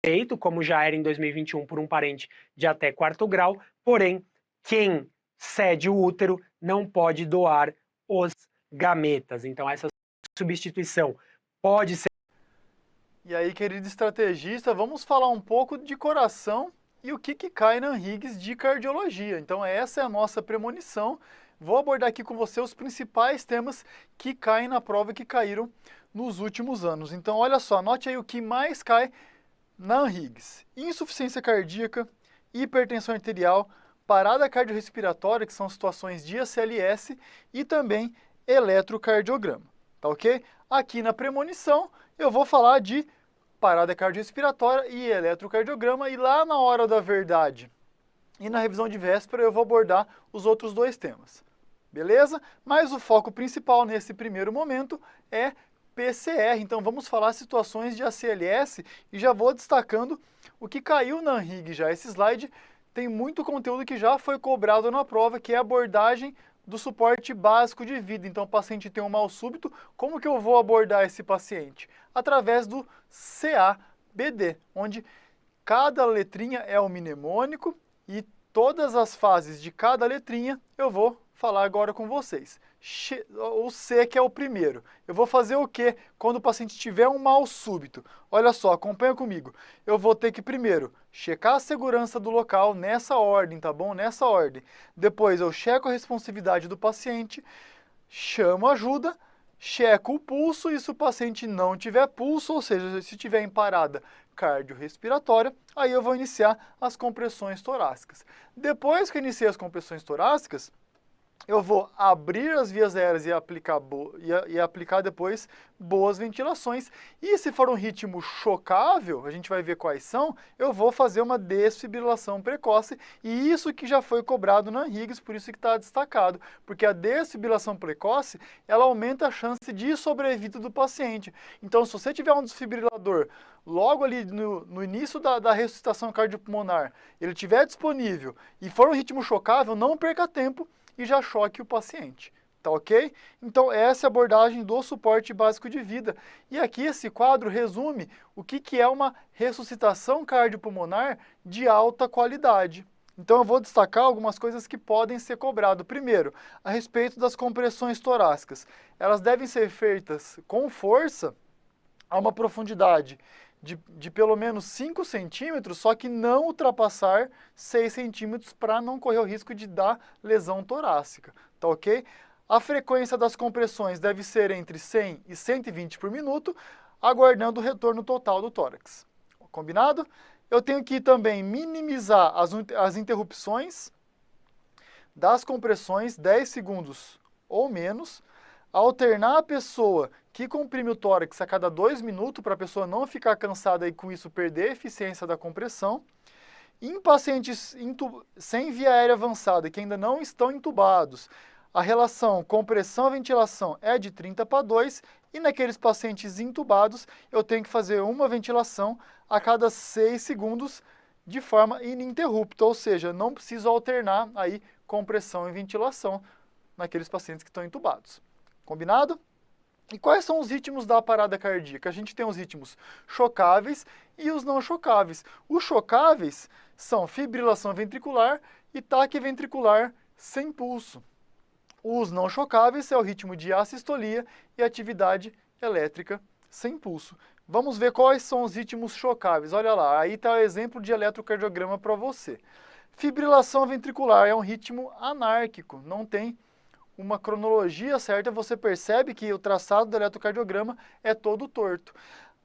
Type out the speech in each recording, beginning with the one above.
feito, como já era em 2021, por um parente de até quarto grau, porém, quem cede o útero não pode doar os gametas. Então, essa substituição pode ser. E aí, querido estrategista, vamos falar um pouco de coração e o que cai na Higgs de cardiologia. Então, essa é a nossa premonição. Vou abordar aqui com você os principais temas que caem na prova e que caíram nos últimos anos. Então, olha só, anote aí o que mais cai na Higgs: insuficiência cardíaca, hipertensão arterial, parada cardiorrespiratória, que são situações de ACLS, e também eletrocardiograma, tá ok? Aqui na premonição eu vou falar de parada cardiorrespiratória e eletrocardiograma, e lá na hora da verdade e na revisão de véspera eu vou abordar os outros dois temas, beleza? Mas o foco principal nesse primeiro momento é PCR, então vamos falar situações de ACLS e já vou destacando o que caiu na ANHIG já. Esse slide tem muito conteúdo que já foi cobrado na prova, que é a abordagem do suporte básico de vida. Então o paciente tem um mal súbito, como que eu vou abordar esse paciente? Através do CABD, onde cada letrinha é um mnemônico e todas as fases de cada letrinha eu vou falar agora com vocês. O C, que é o primeiro. Eu vou fazer o quê quando o paciente tiver um mal súbito? Olha só, acompanha comigo. Eu vou ter que primeiro checar a segurança do local nessa ordem, tá bom? Nessa ordem. Depois eu checo a responsividade do paciente, chamo ajuda, checo o pulso e se o paciente não tiver pulso, ou seja, se tiver em parada cardiorrespiratória, aí eu vou iniciar as compressões torácicas. Depois que eu iniciei as compressões torácicas, eu vou abrir as vias aéreas e aplicar depois boas ventilações. E se for um ritmo chocável, a gente vai ver quais são, eu vou fazer uma desfibrilação precoce. E isso que já foi cobrado na Higgs, por isso que está destacado. Porque a desfibrilação precoce, ela aumenta a chance de sobrevida do paciente. Então, se você tiver um desfibrilador logo ali no início da ressuscitação cardiopulmonar, ele estiver disponível e for um ritmo chocável, não perca tempo e já choque o paciente, tá ok? Então essa é a abordagem do suporte básico de vida. E aqui esse quadro resume o que é uma ressuscitação cardiopulmonar de alta qualidade. Então eu vou destacar algumas coisas que podem ser cobradas. Primeiro, a respeito das compressões torácicas. Elas devem ser feitas com força a uma profundidade de pelo menos 5 centímetros, só que não ultrapassar 6 centímetros para não correr o risco de dar lesão torácica, tá ok? A frequência das compressões deve ser entre 100 e 120 por minuto, aguardando o retorno total do tórax. Combinado? Eu tenho que também minimizar as interrupções das compressões 10 segundos ou menos, alternar a pessoa que comprime o tórax a cada 2 minutos para a pessoa não ficar cansada e com isso perder a eficiência da compressão. Em pacientes sem via aérea avançada que ainda não estão entubados, a relação compressão-ventilação é de 30:2 e naqueles pacientes intubados eu tenho que fazer uma ventilação a cada 6 segundos de forma ininterrupta, ou seja, não preciso alternar aí compressão e ventilação naqueles pacientes que estão entubados. Combinado? E quais são os ritmos da parada cardíaca? A gente tem os ritmos chocáveis e os não chocáveis. Os chocáveis são fibrilação ventricular e taque ventricular sem pulso. Os não chocáveis é o ritmo de assistolia e atividade elétrica sem pulso. Vamos ver quais são os ritmos chocáveis. Olha lá, aí está o exemplo de eletrocardiograma para você. Fibrilação ventricular é um ritmo anárquico, não tem uma cronologia certa, você percebe que o traçado do eletrocardiograma é todo torto.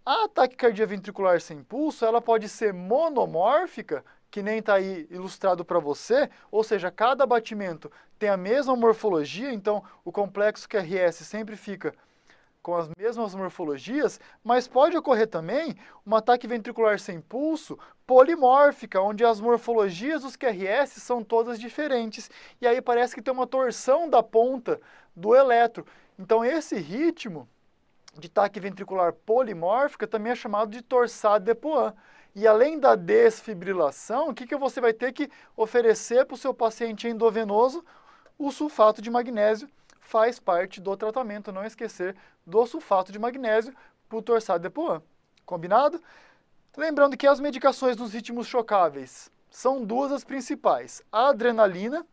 A taquicardia ventricular sem pulso, ela pode ser monomórfica, que nem está aí ilustrado para você, ou seja, cada batimento tem a mesma morfologia, então o complexo QRS sempre fica com as mesmas morfologias, mas pode ocorrer também um ataque ventricular sem pulso polimórfica, onde as morfologias dos QRS são todas diferentes. E aí parece que tem uma torção da ponta do eletro. Então esse ritmo de ataque ventricular polimórfica também é chamado de torsade de Poix. E além da desfibrilação, o que você vai ter que oferecer para o seu paciente endovenoso? O sulfato de magnésio faz parte do tratamento, não esquecer do sulfato de magnésio para o torsade de Poix. Combinado? Lembrando que as medicações nos ritmos chocáveis são duas as principais. A adrenalina,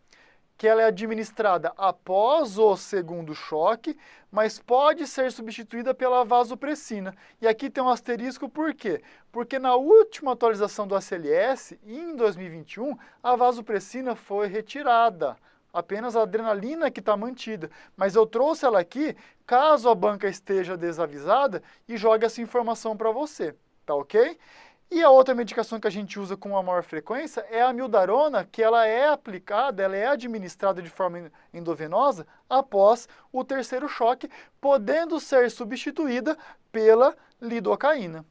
que ela é administrada após o segundo choque, mas pode ser substituída pela vasopressina. E aqui tem um asterisco, por quê? Porque na última atualização do ACLS, em 2021, a vasopressina foi retirada. Apenas a adrenalina que está mantida. Mas eu trouxe ela aqui, caso a banca esteja desavisada, e jogue essa informação para você, tá ok? E a outra medicação que a gente usa com a maior frequência é a amiodarona, que ela é aplicada, ela é administrada de forma endovenosa após o terceiro choque, podendo ser substituída pela lidocaína.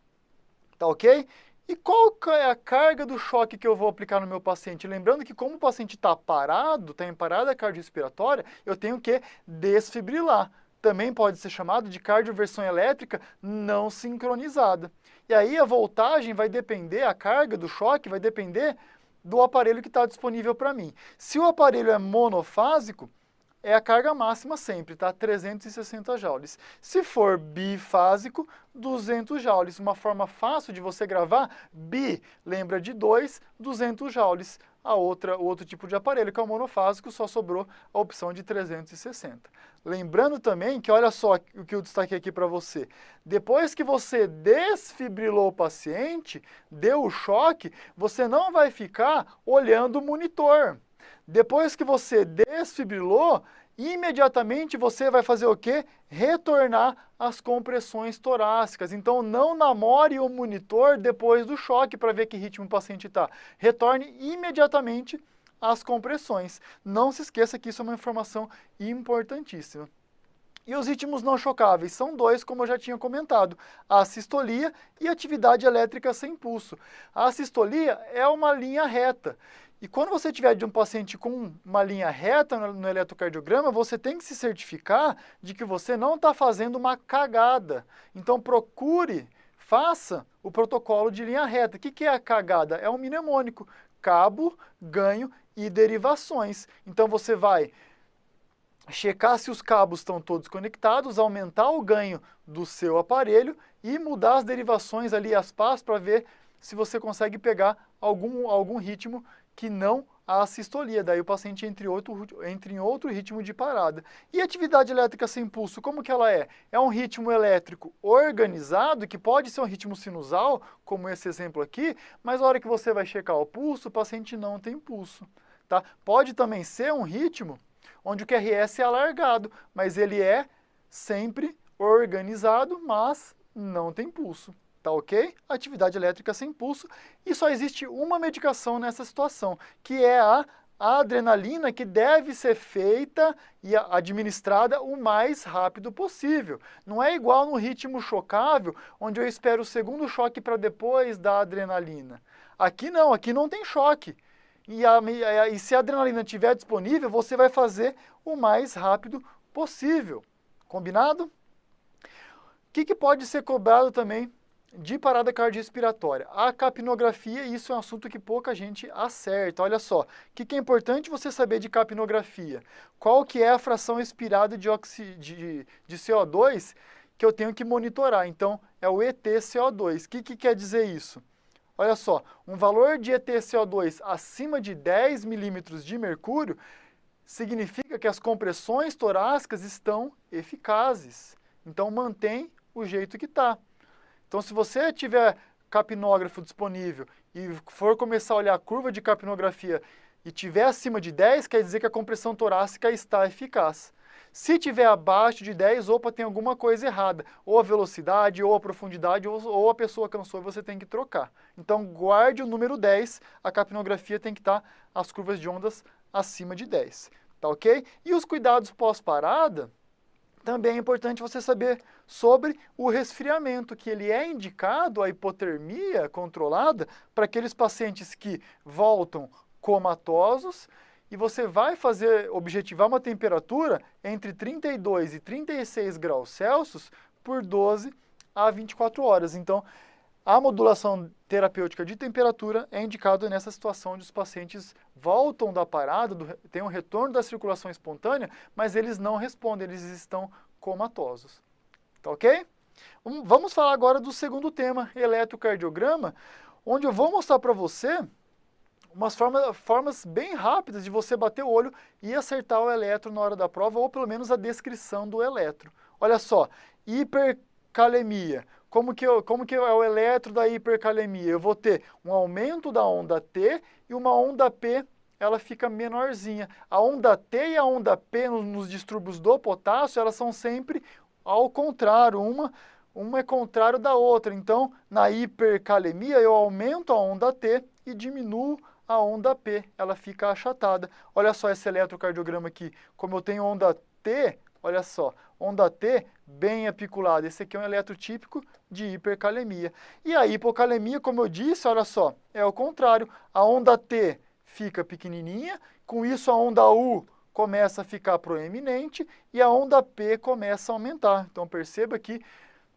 Tá ok? E qual é a carga do choque que eu vou aplicar no meu paciente? Lembrando que como o paciente está parado, está em parada cardiorrespiratória, eu tenho que desfibrilar. Também pode ser chamado de cardioversão elétrica não sincronizada. E aí a voltagem vai depender, a carga do choque vai depender do aparelho que está disponível para mim. Se o aparelho é monofásico, é a carga máxima sempre, tá? 360 joules. Se for bifásico, 200 joules. Uma forma fácil de você gravar, bi, lembra de 200 joules. O outro tipo de aparelho, que é o monofásico, só sobrou a opção de 360. Lembrando também que, olha só o que eu destaquei aqui para você. Depois que você desfibrilou o paciente, deu o choque, você não vai ficar olhando o monitor. Depois que você desfibrilou, imediatamente você vai fazer o quê? Retornar às compressões torácicas. Então, não namore o monitor depois do choque para ver que ritmo o paciente está. Retorne imediatamente às compressões. Não se esqueça que isso é uma informação importantíssima. E os ritmos não chocáveis são dois, como eu já tinha comentado, a sistolia e a atividade elétrica sem pulso. A sistolia é uma linha reta. E quando você tiver de um paciente com uma linha reta no eletrocardiograma, você tem que se certificar de que você não está fazendo uma cagada. Então faça o protocolo de linha reta. O que é a cagada? É um mnemônico: cabo, ganho e derivações. Então você vai checar se os cabos estão todos conectados, aumentar o ganho do seu aparelho e mudar as derivações ali, as pás, para ver se você consegue pegar algum ritmo que não a sistolia. Daí o paciente entra em outro ritmo de parada. E atividade elétrica sem pulso, como que ela é? É um ritmo elétrico organizado, que pode ser um ritmo sinusal, como esse exemplo aqui, mas na hora que você vai checar o pulso, o paciente não tem pulso. Tá? Pode também ser um ritmo onde o QRS é alargado, mas ele é sempre organizado, mas não tem pulso. Tá ok? Atividade elétrica sem pulso. E só existe uma medicação nessa situação, que é a adrenalina, que deve ser feita e administrada o mais rápido possível. Não é igual no ritmo chocável, onde eu espero o segundo choque para depois da adrenalina. Aqui não tem choque. E se a adrenalina estiver disponível, você vai fazer o mais rápido possível. Combinado? O que pode ser cobrado também de parada cardiorrespiratória? A capnografia, isso é um assunto que pouca gente acerta. Olha só, o que é importante você saber de capnografia? Qual que é a fração expirada de CO2 que eu tenho que monitorar? Então, é o EtCO2. O que quer dizer isso? Olha só, um valor de EtCO2 acima de 10 milímetros de mercúrio significa que as compressões torácicas estão eficazes. Então, mantém o jeito que está. Então, se você tiver capnógrafo disponível e for começar a olhar a curva de capnografia e tiver acima de 10, quer dizer que a compressão torácica está eficaz. Se tiver abaixo de 10, opa, tem alguma coisa errada. Ou a velocidade, ou a profundidade, ou a pessoa cansou e você tem que trocar. Então, guarde o número 10, a capnografia tem que estar as curvas de ondas acima de 10. Tá ok? E os cuidados pós-parada, também é importante você saber sobre o resfriamento, que ele é indicado, a hipotermia controlada, para aqueles pacientes que voltam comatosos, e você vai objetivar uma temperatura entre 32 e 36 graus Celsius por 12 a 24 horas. Então, a modulação terapêutica de temperatura é indicada nessa situação onde os pacientes voltam da parada, tem um retorno da circulação espontânea, mas eles não respondem, eles estão comatosos. Tá ok? Vamos falar agora do segundo tema, eletrocardiograma, onde eu vou mostrar para você umas formas bem rápidas de você bater o olho e acertar o eletro na hora da prova, ou pelo menos a descrição do eletro. Olha só, hipercalemia. Como que é o eletro da hipercalemia? Eu vou ter um aumento da onda T e uma onda P, ela fica menorzinha. A onda T e a onda P nos distúrbios do potássio, elas são sempre ao contrário, uma é contrário da outra. Então, na hipercalemia, eu aumento a onda T e diminuo a onda P, ela fica achatada. Olha só esse eletrocardiograma aqui, como eu tenho onda T, olha só, onda T bem apiculada. Esse aqui é um eletro típico de hipercalemia. E a hipocalemia, como eu disse, olha só, é o contrário. A onda T fica pequenininha, com isso a onda U começa a ficar proeminente e a onda P começa a aumentar. Então perceba que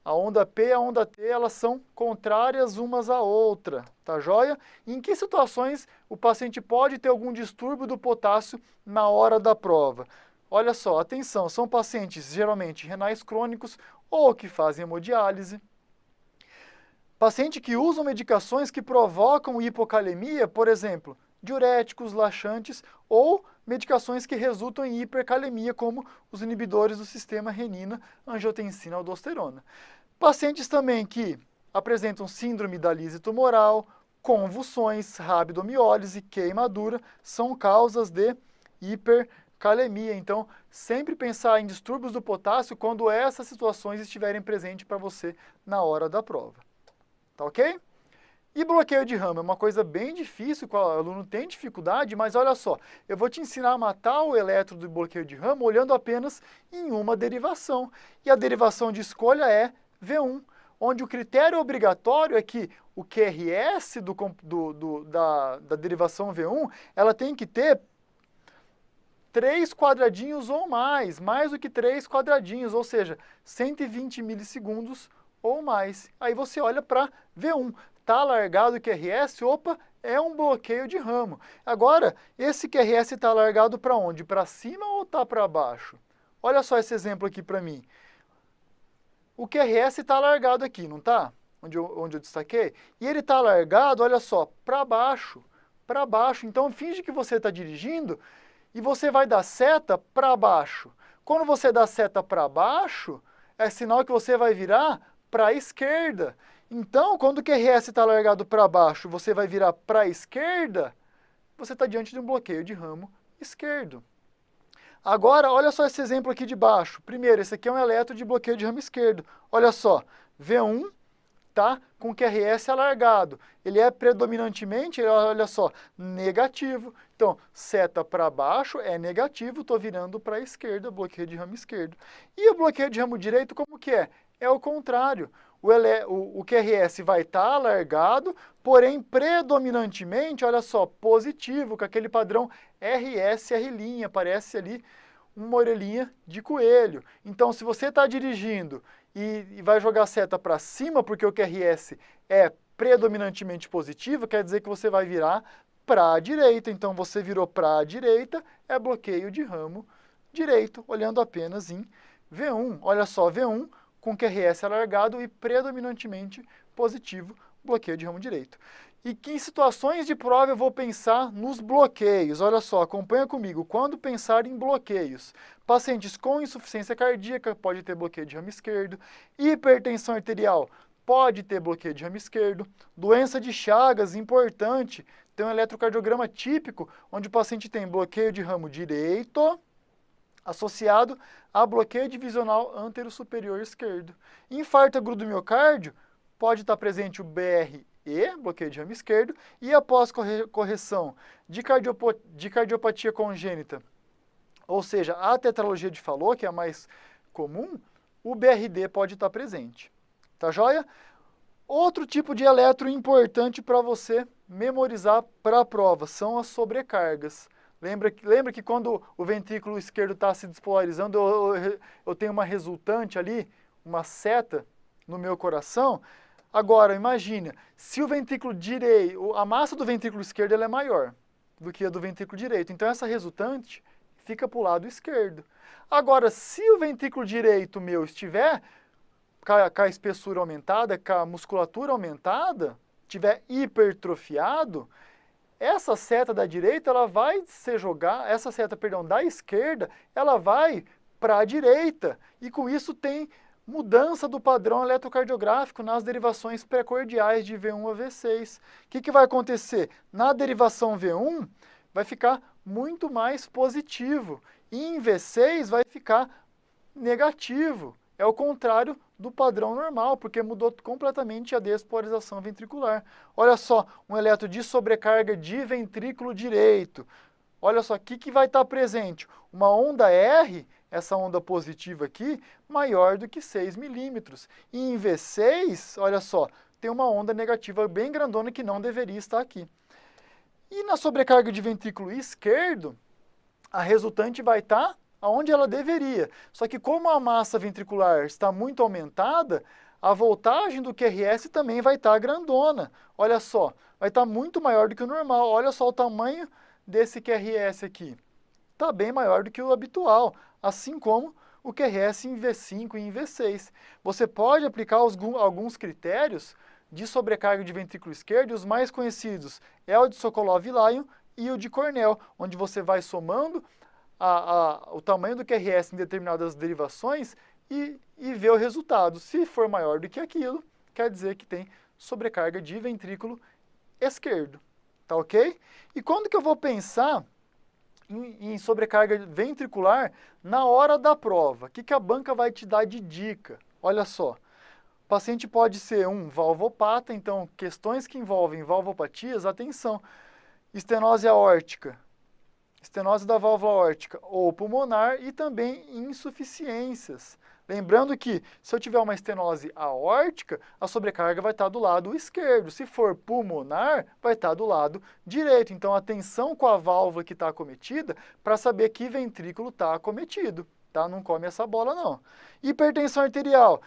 a onda P e a onda T, elas são contrárias umas à outra, tá joia? Em que situações o paciente pode ter algum distúrbio do potássio na hora da prova? Olha só, atenção, são pacientes geralmente renais crônicos ou que fazem hemodiálise. Paciente que usam medicações que provocam hipocalemia, por exemplo, diuréticos, laxantes ou medicações que resultam em hipercalemia, como os inibidores do sistema renina, angiotensina, aldosterona. Pacientes também que apresentam síndrome da lise tumoral, convulsões, rabdomiólise, queimadura, são causas de hipercalemia. Então, sempre pensar em distúrbios do potássio quando essas situações estiverem presentes para você na hora da prova. Tá ok? E bloqueio de ramo é uma coisa bem difícil, o aluno tem dificuldade, mas olha só, eu vou te ensinar a matar o eletro do bloqueio de ramo olhando apenas em uma derivação. E a derivação de escolha é V1, onde o critério obrigatório é que o QRS da derivação V1, ela tem que ter 3 quadradinhos ou mais do que 3 quadradinhos, ou seja, 120 milissegundos ou mais. Aí você olha para V1. Está alargado o QRS, opa, é um bloqueio de ramo. Agora, esse QRS está alargado para onde? Para cima ou está para baixo? Olha só esse exemplo aqui para mim. O QRS está alargado aqui, não está? Onde eu destaquei. E ele está alargado, olha só, para baixo. Para baixo. Então, finge que você está dirigindo e você vai dar seta para baixo. Quando você dá seta para baixo, é sinal que você vai virar para a esquerda. Então, quando o QRS está largado para baixo, você vai virar para a esquerda, você está diante de um bloqueio de ramo esquerdo. Agora, olha só esse exemplo aqui de baixo. Primeiro, esse aqui é um eletro de bloqueio de ramo esquerdo. Olha só, V1 tá com QRS alargado. Ele é predominantemente, olha só, negativo. Então, seta para baixo é negativo, estou virando para a esquerda, bloqueio de ramo esquerdo. E o bloqueio de ramo direito, como que é? É o contrário. O QRS vai estar alargado, porém predominantemente, olha só, positivo, com aquele padrão RS, R', parece ali uma orelhinha de coelho. Então, se você está dirigindo e vai jogar a seta para cima, porque o QRS é predominantemente positivo, quer dizer que você vai virar para a direita. Então, você virou para a direita, é bloqueio de ramo direito, olhando apenas em V1. Olha só, V1 com QRS alargado e predominantemente positivo, bloqueio de ramo direito. E que em situações de prova eu vou pensar nos bloqueios. Olha só, acompanha comigo. Quando pensar em bloqueios, pacientes com insuficiência cardíaca pode ter bloqueio de ramo esquerdo, hipertensão arterial pode ter bloqueio de ramo esquerdo, doença de Chagas, importante, tem um eletrocardiograma típico onde o paciente tem bloqueio de ramo direito, associado a bloqueio divisional antero-superior esquerdo. Infarto agudo do miocárdio, pode estar presente o BRE, bloqueio de ramo esquerdo, e após correção de cardiopatia congênita, ou seja, a tetralogia de Fallot, que é a mais comum, o BRD pode estar presente. Tá joia? Outro tipo de eletro importante para você memorizar para a prova são as sobrecargas. Lembra que quando o ventrículo esquerdo está se despolarizando, eu tenho uma resultante ali, uma seta no meu coração? Agora, imagina, se o ventrículo direito, a massa do ventrículo esquerdo ela é maior do que a do ventrículo direito, então essa resultante fica para o lado esquerdo. Agora, se o ventrículo direito meu estiver com a espessura aumentada, com a musculatura aumentada, tiver hipertrofiado, essa seta da direita, ela vai ser jogada, essa seta, perdão, da esquerda, ela vai para a direita. E com isso tem mudança do padrão eletrocardiográfico nas derivações precordiais de V1 a V6. O que vai acontecer? Na derivação V1, vai ficar muito mais positivo. E em V6 vai ficar negativo. É o contrário do padrão normal, porque mudou completamente a despolarização ventricular. Olha só, um eletro de sobrecarga de ventrículo direito. Olha só, o que vai estar presente? Uma onda R, essa onda positiva aqui, maior do que 6 milímetros. E em V6, olha só, tem uma onda negativa bem grandona que não deveria estar aqui. E na sobrecarga de ventrículo esquerdo, a resultante vai estar aonde ela deveria. Só que como a massa ventricular está muito aumentada, a voltagem do QRS também vai estar grandona. Olha só, vai estar muito maior do que o normal. Olha só o tamanho desse QRS aqui. Está bem maior do que o habitual, assim como o QRS em V5 e em V6. Você pode aplicar alguns critérios de sobrecarga de ventrículo esquerdo, e os mais conhecidos é o de Sokolov-Lyon e o de Cornell, onde você vai somando o tamanho do QRS em determinadas derivações e ver o resultado. Se for maior do que aquilo, quer dizer que tem sobrecarga de ventrículo esquerdo. Tá ok? E quando que eu vou pensar em sobrecarga ventricular na hora da prova? O que a banca vai te dar de dica? Olha só, o paciente pode ser um valvopata, então questões que envolvem valvopatias, atenção, estenose aórtica, estenose da válvula aórtica ou pulmonar e também insuficiências. Lembrando que se eu tiver uma estenose aórtica, a sobrecarga vai estar do lado esquerdo. Se for pulmonar, vai estar do lado direito. Então, atenção com a válvula que está acometida para saber que ventrículo está acometido. Tá? Não come essa bola, não. Hipertensão arterial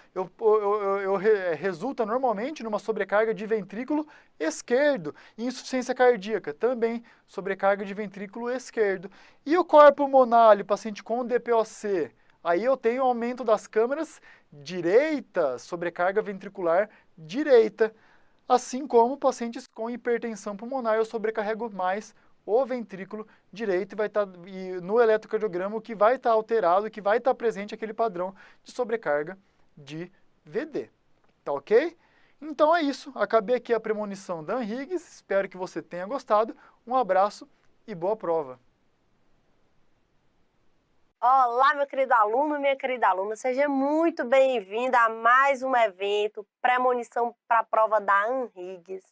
resulta normalmente numa sobrecarga de ventrículo esquerdo. Insuficiência cardíaca, também sobrecarga de ventrículo esquerdo. E o corpo pulmonar, paciente com DPOC, aí eu tenho aumento das câmaras direita, sobrecarga ventricular direita. Assim como pacientes com hipertensão pulmonar, eu sobrecarrego mais o ventrículo direito e no eletrocardiograma o que vai estar alterado, que vai estar presente aquele padrão de sobrecarga de VD. Tá ok? Então é isso. Acabei aqui a premonição da Higgs. Espero que você tenha gostado. Um abraço e boa prova. Olá, meu querido aluno, minha querida aluna, seja muito bem-vinda a mais um evento, premonição para a prova da ANHIGS.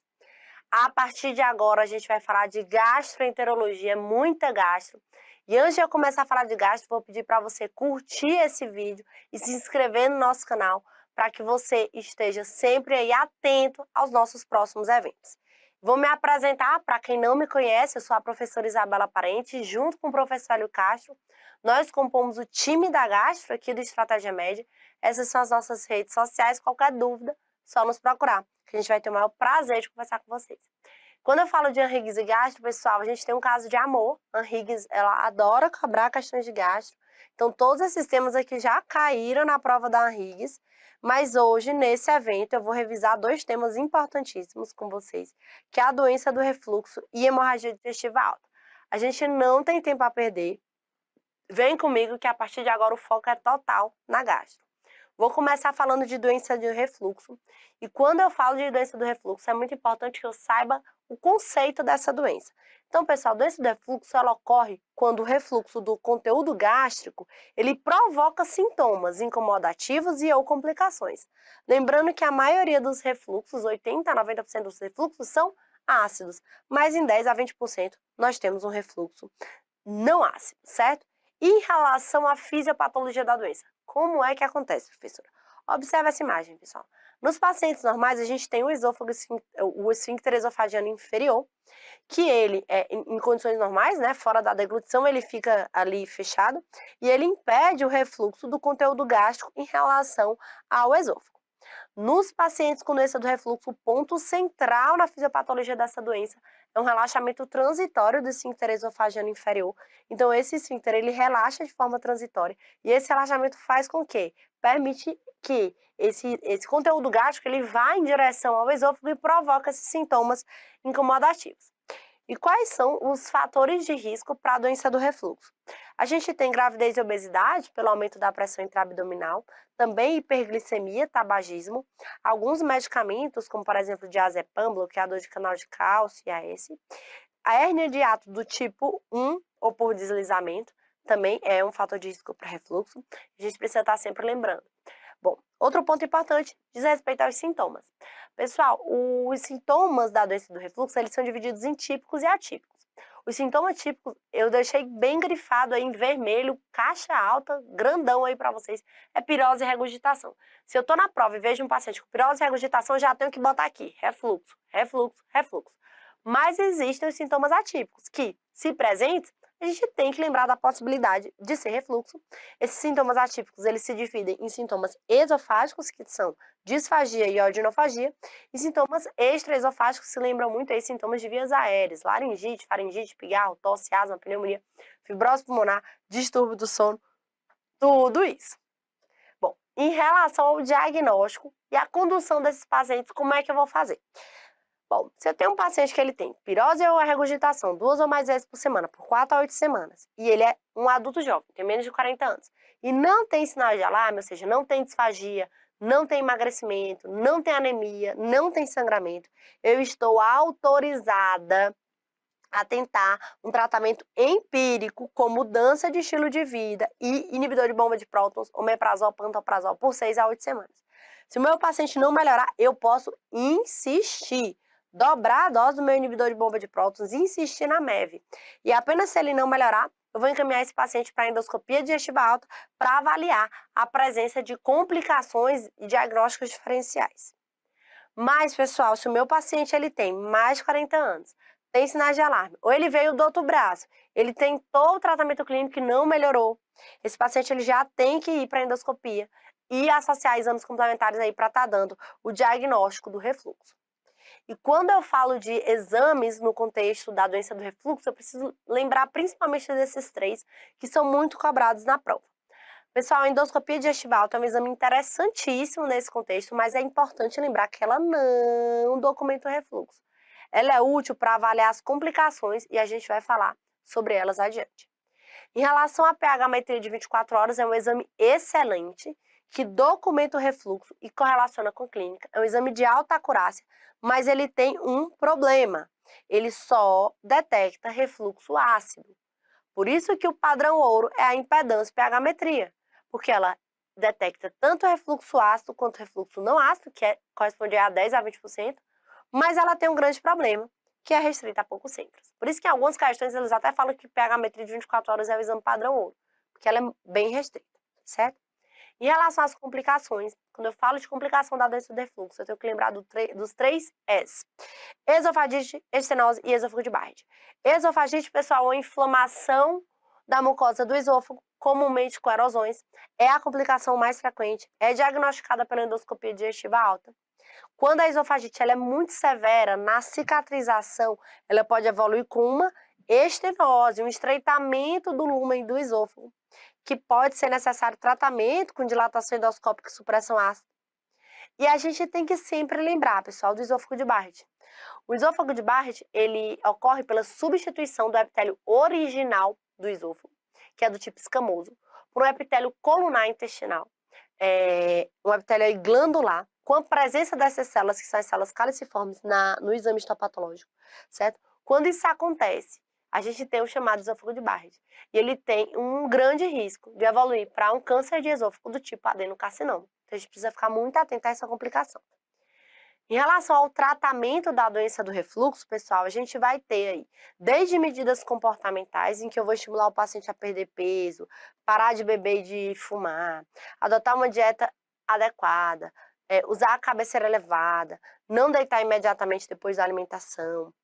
A partir de agora, a gente vai falar de gastroenterologia, muita gastro. E antes de eu começar a falar de gastro, vou pedir para você curtir esse vídeo e se inscrever no nosso canal, para que você esteja sempre aí atento aos nossos próximos eventos. Vou me apresentar, para quem não me conhece, eu sou a professora Isabela Parente, junto com o professor Hélio Castro. Nós compomos o time da Gastro aqui do Estratégia Média. Essas são as nossas redes sociais. Qualquer dúvida, só nos procurar, que a gente vai ter o maior prazer de conversar com vocês. Quando eu falo de ANHIGS e gastro, pessoal, a gente tem um caso de amor. A ANHIGS, ela adora cobrar questões de gastro. Então, todos esses temas aqui já caíram na prova da ANHIGS. Mas hoje, nesse evento, eu vou revisar 2 temas importantíssimos com vocês, que é a doença do refluxo e hemorragia digestiva alta. A gente não tem tempo a perder. Vem comigo que a partir de agora o foco é total na gastro. Vou começar falando de doença do refluxo. E quando eu falo de doença do refluxo, é muito importante que eu saiba o conceito dessa doença. Então, pessoal, a doença do refluxo, ela ocorre quando o refluxo do conteúdo gástrico, ele provoca sintomas incomodativos e ou complicações. Lembrando que a maioria dos refluxos, 80% a 90% dos refluxos, são ácidos. Mas em 10% a 20% nós temos um refluxo não ácido, certo? Em relação à fisiopatologia da doença, como é que acontece, professora? Observe essa imagem, pessoal. Nos pacientes normais, a gente tem o esôfago, o esfíncter esofagiano inferior, que ele, em condições normais, né, fora da deglutição, ele fica ali fechado, e ele impede o refluxo do conteúdo gástrico em relação ao esôfago. Nos pacientes com doença do refluxo, o ponto central na fisiopatologia dessa doença é um relaxamento transitório do esfíncter esofagiano inferior. Então, esse esfíncter, ele relaxa de forma transitória, e esse relaxamento faz com que permite que esse conteúdo gástrico ele vai em direção ao esôfago e provoca esses sintomas incomodativos. E quais são os fatores de risco para a doença do refluxo? A gente tem gravidez e obesidade, pelo aumento da pressão intraabdominal, também hiperglicemia, tabagismo, alguns medicamentos, como por exemplo diazepam, bloqueador de canal de cálcio, AS, a hérnia de hiato do tipo 1 ou por deslizamento, também é um fator de risco para refluxo, a gente precisa estar sempre lembrando. Bom, outro ponto importante diz respeito aos sintomas. Pessoal, os sintomas da doença do refluxo, eles são divididos em típicos e atípicos. Os sintomas típicos, eu deixei bem grifado aí em vermelho, caixa alta, grandão aí para vocês, é pirose e regurgitação. Se eu tô na prova e vejo um paciente com pirose e regurgitação, eu já tenho que botar aqui, refluxo, refluxo, refluxo. Mas existem os sintomas atípicos, que, se presentes, a gente tem que lembrar da possibilidade de ser refluxo. Esses sintomas atípicos, eles se dividem em sintomas esofágicos, que são disfagia e odinofagia, e sintomas extraesofágicos, se lembram muito aí, sintomas de vias aéreas, laringite, faringite, pigarro, tosse, asma, pneumonia, fibrose pulmonar, distúrbio do sono, tudo isso. Bom, em relação ao diagnóstico e a condução desses pacientes, como é que eu vou fazer? Bom, se eu tenho um paciente que ele tem pirose ou regurgitação 2 ou mais vezes por semana, por 4 a 8 semanas, e ele é um adulto jovem, tem menos de 40 anos, e não tem sinais de alarme, ou seja, não tem disfagia, não tem emagrecimento, não tem anemia, não tem sangramento, eu estou autorizada a tentar um tratamento empírico com mudança de estilo de vida e inibidor de bomba de prótons, omeprazol, pantoprazol, por 6 a 8 semanas. Se o meu paciente não melhorar, eu posso insistir, dobrar a dose do meu inibidor de bomba de prótons e insistir na MEV. E apenas se ele não melhorar, eu vou encaminhar esse paciente para endoscopia digestiva alta para avaliar a presença de complicações e diagnósticos diferenciais. Mas, pessoal, se o meu paciente ele tem mais de 40 anos, tem sinais de alarme, ou ele veio do outro braço, ele tentou o tratamento clínico e não melhorou, esse paciente ele já tem que ir para endoscopia e associar exames complementares aí para estar dando o diagnóstico do refluxo. E quando eu falo de exames no contexto da doença do refluxo, eu preciso lembrar principalmente desses 3, que são muito cobrados na prova. Pessoal, a endoscopia digestiva alta é um exame interessantíssimo nesse contexto, mas é importante lembrar que ela não documenta o refluxo. Ela é útil para avaliar as complicações e a gente vai falar sobre elas adiante. Em relação à pH-metria de 24 horas, é um exame excelente que documenta o refluxo e correlaciona com clínica. É um exame de alta acurácia, mas ele tem um problema. Ele só detecta refluxo ácido. Por isso que o padrão ouro é a impedância pH-metria, porque ela detecta tanto refluxo ácido quanto refluxo não ácido, que corresponde a 10 a 20%, mas ela tem um grande problema, que é restrita a poucos centros. Por isso que em algumas questões eles até falam que pH-metria de 24 horas é o exame padrão ouro, porque ela é bem restrita, certo? Em relação às complicações, quando eu falo de complicação da doença do refluxo, eu tenho que lembrar dos 3 S: esofagite, estenose e esôfago de Barrett. Esofagite, pessoal, é uma inflamação da mucosa do esôfago, comumente com erosões, é a complicação mais frequente, é diagnosticada pela endoscopia digestiva alta. Quando a esofagite ela é muito severa, na cicatrização, ela pode evoluir com uma estenose, um estreitamento do lúmen do esôfago, que pode ser necessário tratamento com dilatação endoscópica e supressão ácida. E a gente tem que sempre lembrar, pessoal, do esôfago de Barrett. O esôfago de Barrett, ele ocorre pela substituição do epitélio original do esôfago, que é do tipo escamoso, por um epitélio colunar intestinal, um epitélio glandular, com a presença dessas células, que são as células caliciformes, no exame histopatológico, certo? Quando isso acontece, a gente tem o chamado esôfago de Barrett. E ele tem um grande risco de evoluir para um câncer de esôfago do tipo adenocarcinoma. Então, a gente precisa ficar muito atento a essa complicação. Em relação ao tratamento da doença do refluxo, pessoal, a gente vai ter aí, desde medidas comportamentais, em que eu vou estimular o paciente a perder peso, parar de beber e de fumar, adotar uma dieta adequada, usar a cabeceira elevada, não deitar imediatamente depois da alimentação,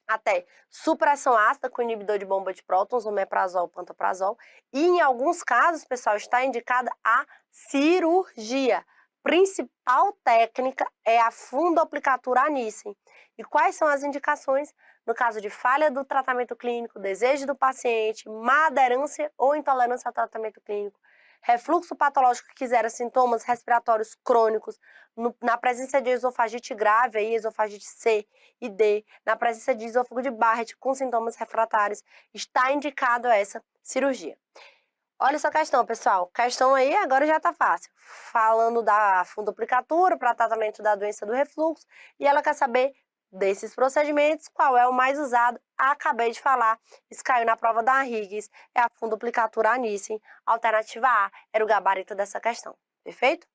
até supressão ácida com inibidor de bomba de prótons, omeprazol, pantoprazol, e em alguns casos, pessoal, está indicada a cirurgia. Principal técnica é a fundoplicatura a Nissen. E quais são as indicações? No caso de falha do tratamento clínico, desejo do paciente, má aderência ou intolerância ao tratamento clínico, refluxo patológico que gera sintomas respiratórios crônicos, na presença de esofagite grave, aí, esofagite C e D, na presença de esôfago de Barrett com sintomas refratários, está indicado essa cirurgia. Olha essa questão, pessoal. Questão aí agora já está fácil. Falando da fundoplicatura para tratamento da doença do refluxo, e ela quer saber desses procedimentos, qual é o mais usado? Acabei de falar, isso caiu na prova da Higgs, é a fundoplicatura Anissen, alternativa A, era o gabarito dessa questão, perfeito?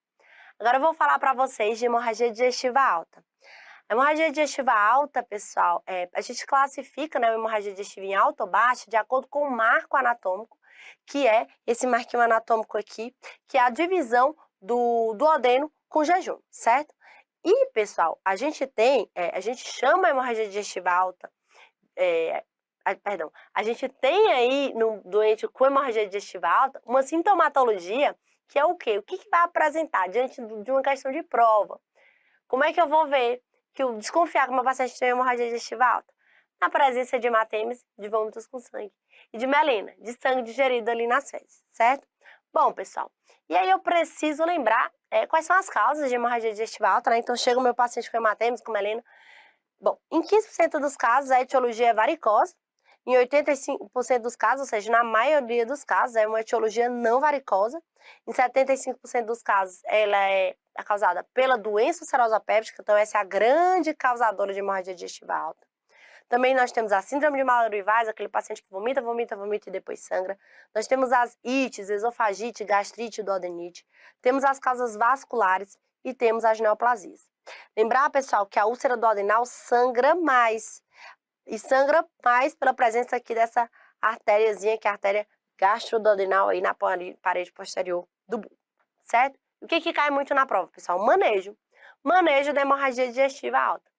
Agora eu vou falar para vocês de hemorragia digestiva alta. A hemorragia digestiva alta, pessoal, a gente classifica, né, a hemorragia digestiva em alta ou baixa de acordo com o marco anatômico, que é esse marquinho anatômico aqui, que é a divisão do duodeno com jejum, certo? E, pessoal, a gente chama a hemorragia digestiva alta, a gente tem aí no doente com hemorragia digestiva alta uma sintomatologia que é o quê? O que vai apresentar diante de uma questão de prova? Como é que eu vou ver que eu desconfiar que uma paciente tem hemorragia digestiva alta? Na presença de hematêmese, de vômitos com sangue, e de melena, de sangue digerido ali nas fezes, certo? Bom, pessoal, e aí eu preciso lembrar quais são as causas de hemorragia digestiva alta, né? Então chega o meu paciente com hematêmese, com melena. Bom, em 15% dos casos a etiologia é varicose, em 85% dos casos, ou seja, na maioria dos casos, é uma etiologia não varicosa. Em 75% dos casos, ela é causada pela doença ulcerosa péptica, então essa é a grande causadora de hemorragia digestiva alta. Também nós temos a síndrome de Mallory-Weiss, aquele paciente que vomita e depois sangra. Nós temos as ites, esofagite, gastrite, duodenite. Temos as causas vasculares e temos as neoplasias. Lembrar, pessoal, que a úlcera duodenal sangra mais. E sangra mais pela presença aqui dessa artériazinha, que é a artéria gastroduodenal aí na parede posterior do bulbo, certo? O que cai muito na prova, pessoal? Manejo. Manejo da hemorragia digestiva alta.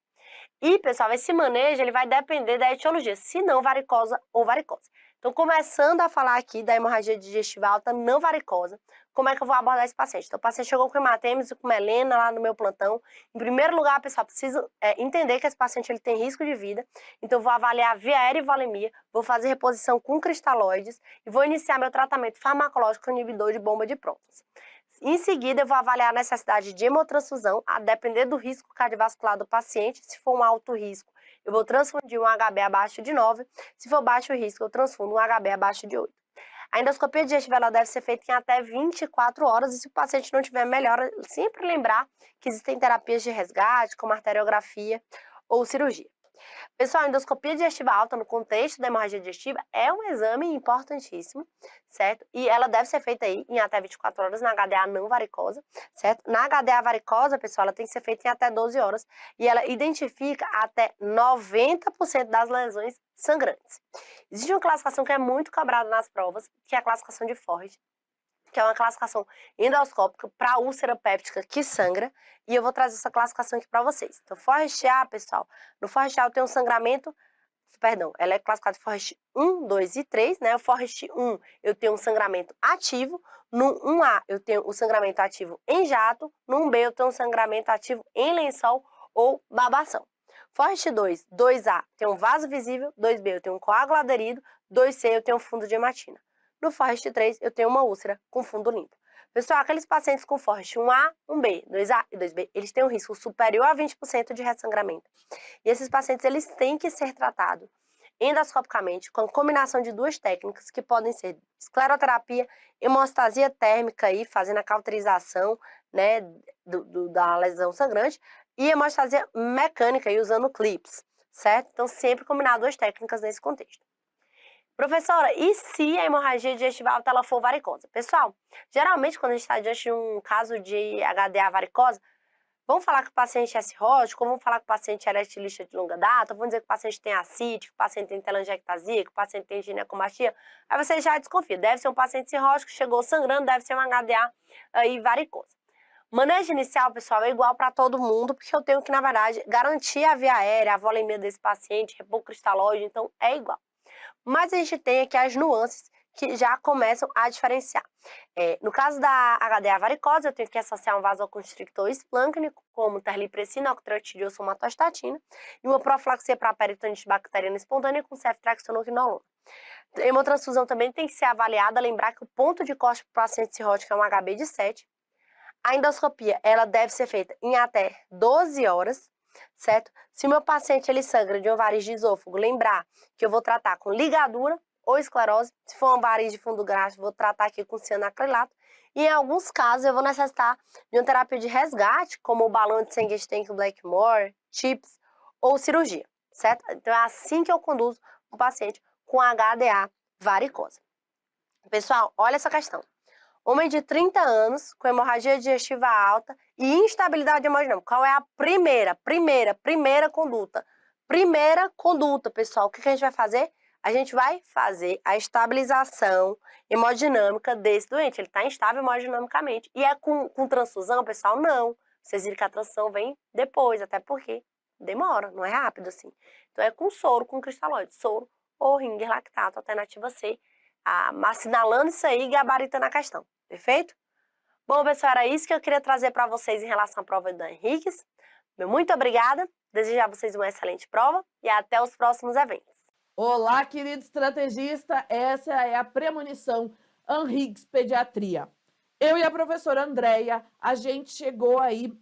E, pessoal, esse manejo ele vai depender da etiologia, se não varicosa ou varicose. Então, começando a falar aqui da hemorragia digestiva alta não varicosa, como é que eu vou abordar esse paciente? Então, o paciente chegou com hematêmese, com melena lá no meu plantão. Em primeiro lugar, pessoal, preciso entender que esse paciente ele tem risco de vida. Então, eu vou avaliar via aérea e volemia, vou fazer reposição com cristalóides e vou iniciar meu tratamento farmacológico inibidor de bomba de prótons. Em seguida, eu vou avaliar a necessidade de hemotransfusão, a depender do risco cardiovascular do paciente. Se for um alto risco, eu vou transfundir um HB abaixo de 9. Se for baixo risco, eu transfundo um HB abaixo de 8. A endoscopia digestiva ela deve ser feita em até 24 horas e se o paciente não tiver melhora, sempre lembrar que existem terapias de resgate, como arteriografia ou cirurgia. Pessoal, a endoscopia digestiva alta no contexto da hemorragia digestiva é um exame importantíssimo, certo? E ela deve ser feita aí em até 24 horas na HDA não varicosa, certo? Na HDA varicosa, pessoal, ela tem que ser feita em até 12 horas e ela identifica até 90% das lesões sangrantes. Existe uma classificação que é muito cobrada nas provas, que é a classificação de Forrest, que é uma classificação endoscópica para úlcera péptica que sangra, e eu vou trazer essa classificação aqui para vocês. Então, Forrest A, pessoal, no Forrest A eu tenho um sangramento, ela é classificada em Forrest 1, 2 e 3, né? O Forrest 1 eu tenho um sangramento ativo, no 1A eu tenho o sangramento ativo em jato, no 1B eu tenho um sangramento ativo em lençol ou babação. Forrest 2, 2A tem um vaso visível, 2B eu tenho um coágulo aderido, 2C eu tenho um fundo de hematina. No Forrest 3, eu tenho uma úlcera com fundo limpo. Pessoal, aqueles pacientes com Forrest 1A, 1B, 2A e 2B, eles têm um risco superior a 20% de ressangramento. E esses pacientes, eles têm que ser tratados endoscopicamente com combinação de duas técnicas que podem ser escleroterapia, hemostasia térmica, aí, fazendo a cauterização, né, da lesão sangrante, e hemostasia mecânica, aí, usando clips, certo? Então, sempre combinar duas técnicas nesse contexto. Professora, e se a hemorragia digestiva alta ela for varicosa? Pessoal, geralmente quando a gente está diante de um caso de HDA varicosa, vamos falar que o paciente é cirrótico, ou vamos falar que o paciente é eretilista de longa data, ou vamos dizer que o paciente tem ascite, que o paciente tem telangiectasia, que o paciente tem ginecomastia, aí você já desconfia, deve ser um paciente cirrótico, chegou sangrando, deve ser um HDA aí varicosa. Manejo inicial, pessoal, é igual para todo mundo, porque eu tenho que, na verdade, garantir a via aérea, a volemia desse paciente, repor cristalóide, então é igual. Mas a gente tem aqui as nuances que já começam a diferenciar. No caso da HDA varicosa, eu tenho que associar um vasoconstrictor esplâncnico, como terlipressina, octreotidil, somatostatina, e uma profilaxia para peritonite bacteriana espontânea com ceftriaxona ou quinolona. Hemotransfusão também tem que ser avaliada, lembrar que o ponto de corte para o paciente cirrótico é um HB de 7. A endoscopia, ela deve ser feita em até 12 horas, certo? Se o meu paciente ele sangra de uma variz de esôfago, lembrar que eu vou tratar com ligadura ou esclerose. Se for uma variz de fundo graxo, vou tratar aqui com cianoacrilato. E em alguns casos eu vou necessitar de uma terapia de resgate, como o balão de Sengenstein Blackmore, TIPS ou cirurgia, certo? Então é assim que eu conduzo o paciente com HDA varicosa. Pessoal, olha essa questão. Homem de 30 anos com hemorragia digestiva alta e instabilidade hemodinâmica. Qual é a primeira conduta? Primeira conduta, pessoal. O que a gente vai fazer? A gente vai fazer a estabilização hemodinâmica desse doente. Ele está instável hemodinamicamente. E é com transfusão, pessoal? Não. Vocês viram que a transfusão vem depois, até porque demora, não é rápido assim. Então é com soro, com cristalóide. Soro ou ringer lactato, alternativa C. Assinalando isso aí e gabaritando a questão. Perfeito? Bom, pessoal, era isso que eu queria trazer para vocês em relação à prova do Henriques. Meu muito obrigada. Desejo a vocês uma excelente prova e até os próximos eventos. Olá, querido estrategista, essa é a premonição Henriques Pediatria. Eu e a professora Andréia, a gente chegou aí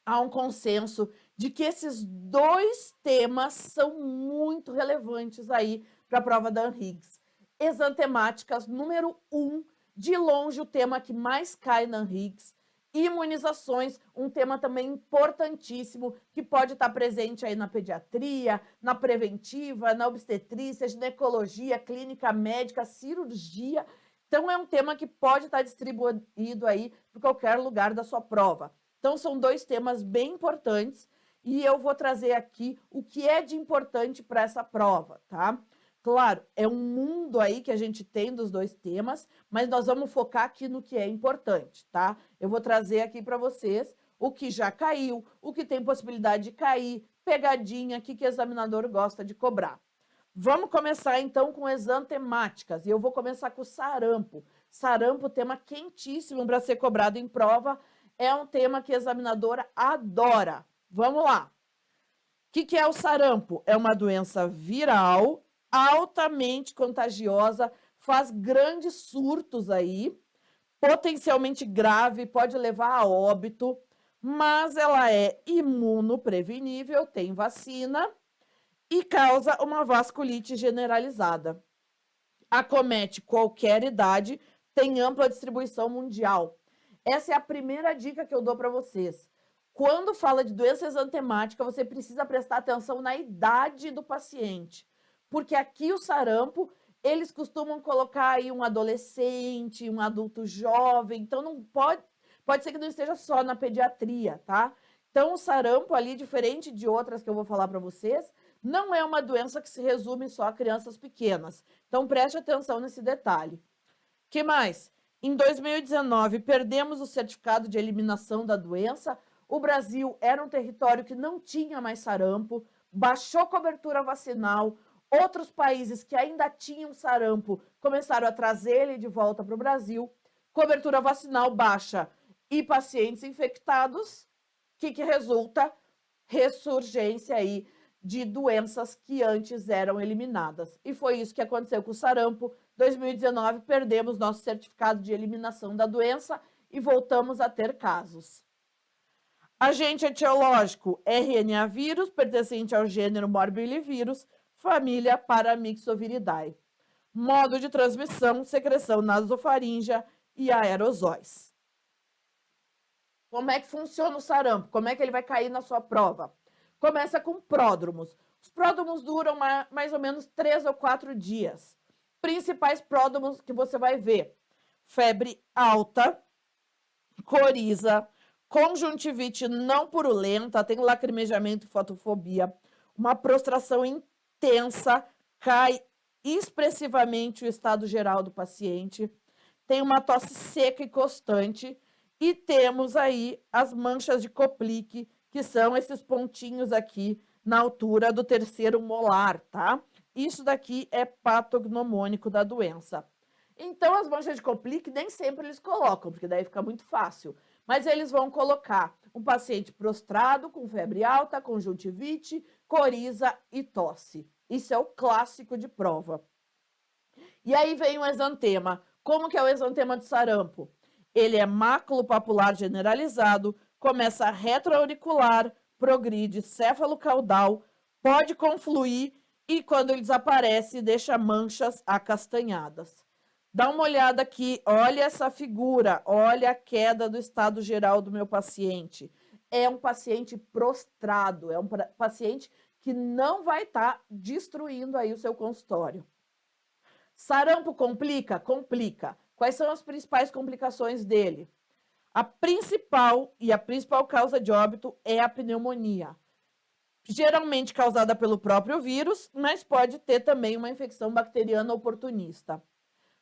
a um consenso de que esses dois temas são muito relevantes aí para a prova da Henriques. Exantemáticas, número 1, de longe o tema que mais cai na Henriques. Imunizações, um tema também importantíssimo, que pode estar presente aí na pediatria, na preventiva, na obstetrícia, ginecologia, clínica médica, cirurgia. Então, é um tema que pode estar distribuído aí para qualquer lugar da sua prova. Então, são dois temas bem importantes e eu vou trazer aqui o que é de importante para essa prova, tá? Claro, é um mundo aí que a gente tem dos dois temas, mas nós vamos focar aqui no que é importante, tá? Eu vou trazer aqui para vocês o que já caiu, o que tem possibilidade de cair, pegadinha, o que o examinador gosta de cobrar. Vamos começar então com exantemáticas, e eu vou começar com o sarampo. Sarampo, tema quentíssimo para ser cobrado em prova, é um tema que a examinadora adora. Vamos lá. O que é o sarampo? É uma doença viral, altamente contagiosa, faz grandes surtos aí, potencialmente grave, pode levar a óbito, mas ela é imunoprevenível, tem vacina e causa uma vasculite generalizada. Acomete qualquer idade, tem ampla distribuição mundial. Essa é a primeira dica que eu dou para vocês. Quando fala de doença exantemática, você precisa prestar atenção na idade do paciente. Porque aqui o sarampo, eles costumam colocar aí um adolescente, um adulto jovem, então não pode ser que não esteja só na pediatria, tá? Então o sarampo ali, diferente de outras que eu vou falar para vocês, não é uma doença que se resume só a crianças pequenas. Então preste atenção nesse detalhe. Que mais? Em 2019, perdemos o certificado de eliminação da doença. O Brasil era um território que não tinha mais sarampo, baixou cobertura vacinal. Outros países que ainda tinham sarampo começaram a trazer ele de volta para o Brasil. Cobertura vacinal baixa e pacientes infectados. O que resulta? Ressurgência aí de doenças que antes eram eliminadas. E foi isso que aconteceu com o sarampo. 2019, perdemos nosso certificado de eliminação da doença e voltamos a ter casos. Agente etiológico, RNA vírus, pertencente ao gênero Morbillivirus, família Paramyxoviridae. Modo de transmissão, secreção nasofaríngea e aerosóis. Como é que funciona o sarampo? Como é que ele vai cair na sua prova? Começa com pródromos. Os pródromos duram mais ou menos 3 ou 4 dias. Principais pródromos que você vai ver: febre alta, coriza, conjuntivite não purulenta, tem lacrimejamento e fotofobia, uma prostração intensa, cai expressivamente o estado geral do paciente, tem uma tosse seca e constante, e temos aí as manchas de Koplik, que são esses pontinhos aqui na altura do terceiro molar, tá? Isso daqui é patognomônico da doença. Então, as manchas de Koplik nem sempre eles colocam, porque daí fica muito fácil. Mas eles vão colocar um paciente prostrado, com febre alta, conjuntivite, coriza e tosse. Isso é o clássico de prova. E aí vem o exantema. Como que é o exantema do sarampo? Ele é maculopapular generalizado, começa retroauricular, progride céfalo-caudal, pode confluir e quando ele desaparece deixa manchas acastanhadas. Dá uma olhada aqui, olha essa figura, olha a queda do estado geral do meu paciente. É um paciente prostrado, é um paciente que não vai estar destruindo aí o seu consultório. Sarampo complica? Complica. Quais são as principais complicações dele? A principal causa de óbito é a pneumonia. Geralmente causada pelo próprio vírus, mas pode ter também uma infecção bacteriana oportunista.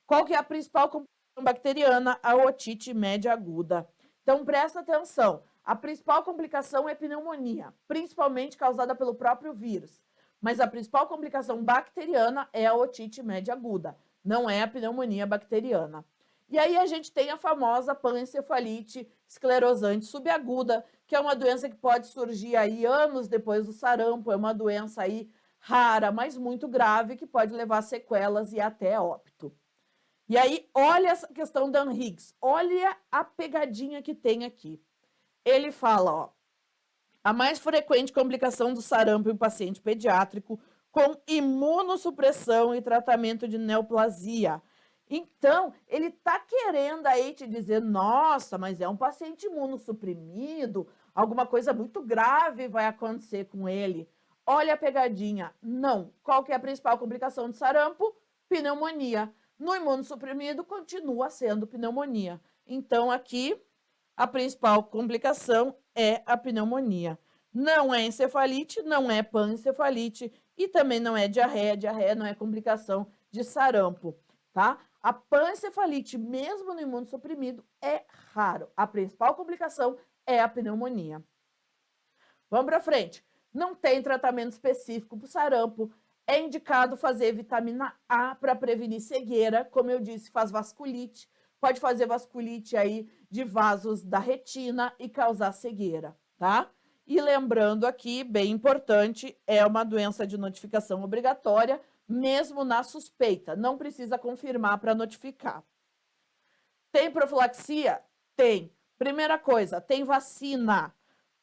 Qual que é a principal complicação bacteriana? A otite média aguda. Então, presta atenção. A principal complicação é pneumonia, principalmente causada pelo próprio vírus. Mas a principal complicação bacteriana é a otite média aguda, não é a pneumonia bacteriana. E aí a gente tem a famosa panencefalite esclerosante subaguda, que é uma doença que pode surgir aí anos depois do sarampo, é uma doença aí rara, mas muito grave, que pode levar a sequelas e até óbito. E aí, olha essa questão da Higgs, olha a pegadinha que tem aqui. Ele fala, ó, a mais frequente complicação do sarampo em paciente pediátrico com imunossupressão e tratamento de neoplasia. Então, ele está querendo aí te dizer, nossa, mas é um paciente imunossuprimido, alguma coisa muito grave vai acontecer com ele. Olha a pegadinha. Não. Qual que é a principal complicação do sarampo? Pneumonia. No imunossuprimido, continua sendo pneumonia. Então, aqui, a principal complicação é a pneumonia. Não é encefalite, não é panencefalite e também não é diarreia. Diarreia não é complicação de sarampo, tá? A panencefalite, mesmo no imunossuprimido, é raro. A principal complicação é a pneumonia. Vamos para frente. Não tem tratamento específico para o sarampo. É indicado fazer vitamina A para prevenir cegueira. Como eu disse, faz vasculite. Pode fazer vasculite aí de vasos da retina e causar cegueira, tá? E lembrando aqui, bem importante, é uma doença de notificação obrigatória, mesmo na suspeita. Não precisa confirmar para notificar. Tem profilaxia? Tem. Primeira coisa, tem vacina.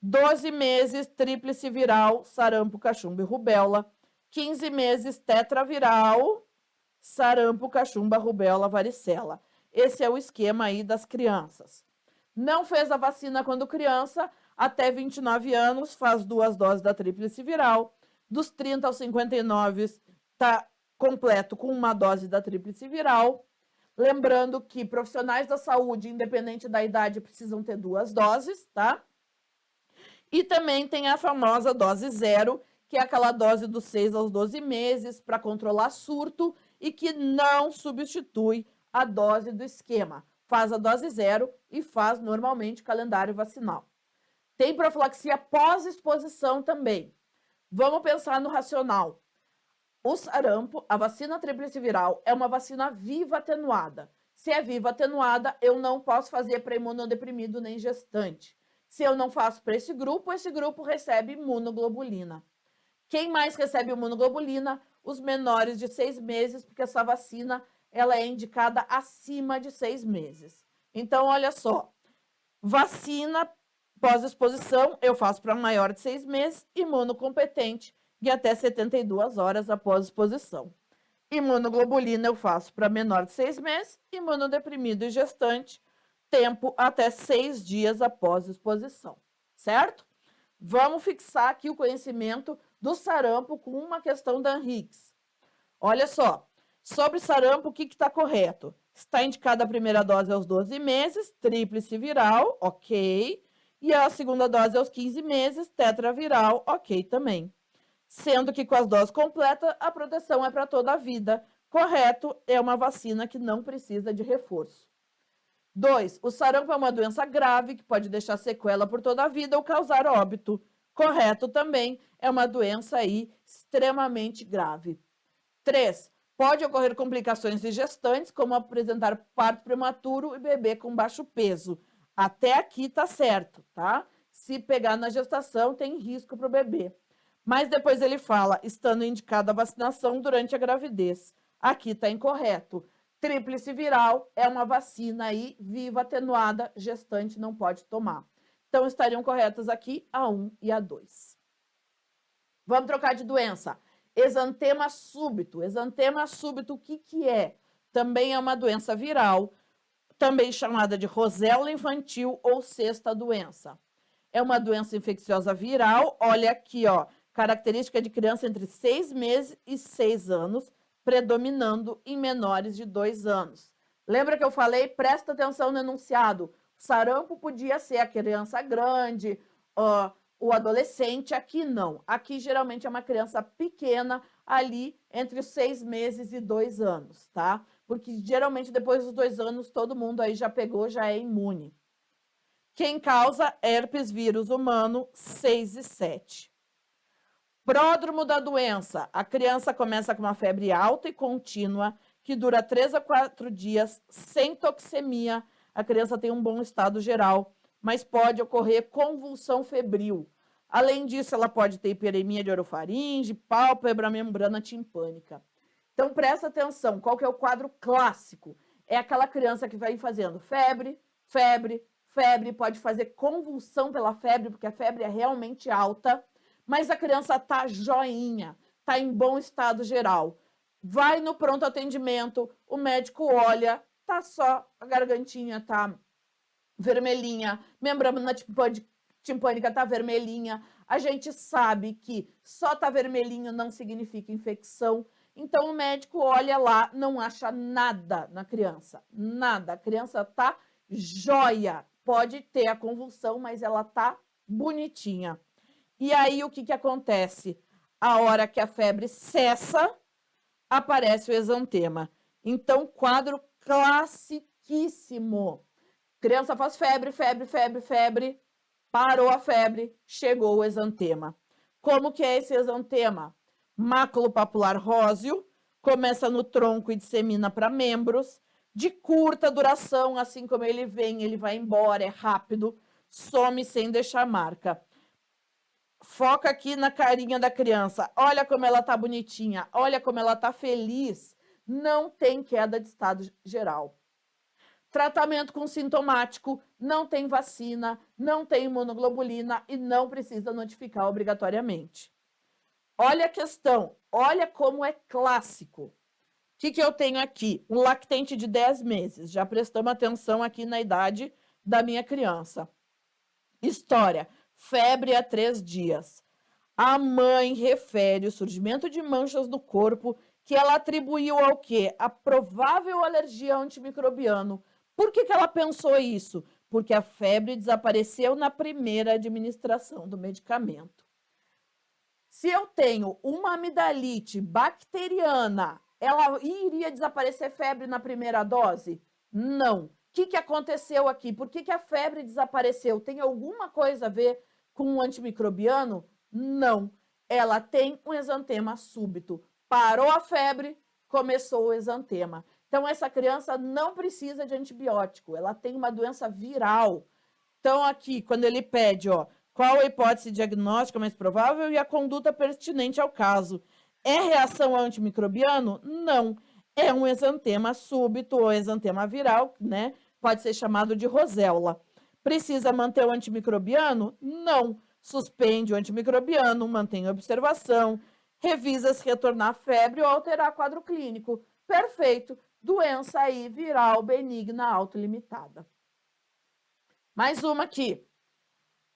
12 meses, tríplice viral, sarampo, cachumba e rubéola. 15 meses, tetraviral, sarampo, cachumba, rubéola, varicela. Esse é o esquema aí das crianças. Não fez a vacina quando criança, até 29 anos, faz 2 doses da tríplice viral. Dos 30 aos 59, está completo com 1 dose da tríplice viral. Lembrando que profissionais da saúde, independente da idade, precisam ter 2 doses, tá? E também tem a famosa dose 0, que é aquela dose dos 6 aos 12 meses para controlar surto e que não substitui a dose do esquema. Faz a dose 0 e faz normalmente calendário vacinal. Tem profilaxia pós-exposição também. Vamos pensar no racional. O sarampo, a vacina tríplice viral, é uma vacina viva atenuada. Se é viva atenuada, eu não posso fazer para imunodeprimido nem gestante. Se eu não faço para esse grupo recebe imunoglobulina. Quem mais recebe imunoglobulina? Os menores de 6 meses, porque essa vacina ela é indicada acima de 6 meses. Então, olha só, vacina pós-exposição eu faço para maior de 6 meses, imunocompetente e até 72 horas após exposição. Imunoglobulina eu faço para menor de 6 meses, imunodeprimido e gestante, tempo até 6 dias após exposição, certo? Vamos fixar aqui o conhecimento do sarampo com uma questão da Higgs. Olha só, sobre sarampo, o que está correto? Está indicada a primeira dose aos 12 meses, tríplice viral, ok. E a segunda dose aos 15 meses, tetraviral, ok também. Sendo que com as doses completas, a proteção é para toda a vida. Correto, é uma vacina que não precisa de reforço. 2. O sarampo é uma doença grave que pode deixar sequela por toda a vida ou causar óbito. Correto também, é uma doença aí extremamente grave. 3. Pode ocorrer complicações de gestantes, como apresentar parto prematuro e bebê com baixo peso. Até aqui tá certo, tá? Se pegar na gestação, tem risco para o bebê. Mas depois ele fala, estando indicada a vacinação durante a gravidez. Aqui está incorreto. Tríplice viral é uma vacina aí viva, atenuada, gestante não pode tomar. Então, estariam corretas aqui a 1 e a 2. Vamos trocar de doença. Exantema súbito. Exantema súbito, o que que é? Também é uma doença viral, também chamada de roséola infantil ou sexta doença. É uma doença infecciosa viral, olha aqui, ó, característica de criança entre 6 meses e 6 anos, predominando em menores de 2 anos. Lembra que eu falei? Presta atenção no enunciado. O sarampo podia ser a criança grande, o adolescente, aqui não. Aqui geralmente é uma criança pequena, ali entre os 6 meses e 2 anos, tá? Porque geralmente depois dos 2 anos todo mundo aí já pegou, já é imune. Quem causa herpes vírus humano, 6 e 7. Pródromo da doença. A criança começa com uma febre alta e contínua, que dura 3 a 4 dias, sem toxemia. A criança tem um bom estado geral, mas pode ocorrer convulsão febril. Além disso, ela pode ter hiperemia de orofaringe, pálpebra, membrana timpânica. Então, presta atenção, qual que é o quadro clássico? É aquela criança que vai fazendo febre, febre, febre, pode fazer convulsão pela febre, porque a febre é realmente alta, mas a criança está joinha, está em bom estado geral. Vai no pronto atendimento, o médico olha, tá só a gargantinha tá vermelhinha, membrana timpânica tá vermelhinha. A gente sabe que só tá vermelhinho não significa infecção. Então o médico olha lá, não acha nada na criança, nada. A criança tá jóia, pode ter a convulsão, mas ela tá bonitinha. E aí o que que acontece? A hora que a febre cessa, aparece o exantema. Então, quadro classiquíssimo. Criança faz febre, febre, febre, febre, parou a febre, chegou o exantema. Como que é esse exantema? Maculopapular róseo, começa no tronco e dissemina para membros, de curta duração, assim como ele vem, ele vai embora, é rápido, some sem deixar marca. Foca aqui na carinha da criança, olha como ela tá bonitinha, olha como ela tá feliz, não tem queda de estado geral. Tratamento com sintomático, não tem vacina, não tem imunoglobulina e não precisa notificar obrigatoriamente. Olha a questão, olha como é clássico. O que que eu tenho aqui? Um lactente de 10 meses, já prestamos atenção aqui na idade da minha criança. História, febre há 3 dias. A mãe refere o surgimento de manchas no corpo que ela atribuiu ao quê? A provável alergia ao antimicrobiano. Por que que ela pensou isso? Porque a febre desapareceu na primeira administração do medicamento. Se eu tenho uma amidalite bacteriana, ela iria desaparecer febre na primeira dose? Não. O que que aconteceu aqui? Por que que a febre desapareceu? Tem alguma coisa a ver com o antimicrobiano? Não. Ela tem um exantema súbito. Parou a febre, começou o exantema. Então, essa criança não precisa de antibiótico, ela tem uma doença viral. Então, aqui, quando ele pede, ó, qual a hipótese diagnóstica mais provável e a conduta pertinente ao caso? É reação ao antimicrobiano? Não. É um exantema súbito ou exantema viral, né? Pode ser chamado de roséola. Precisa manter o antimicrobiano? Não. Suspende o antimicrobiano, mantém a observação, revisa se retornar febre ou alterar quadro clínico. Perfeito. Doença aí viral benigna autolimitada. Mais uma aqui.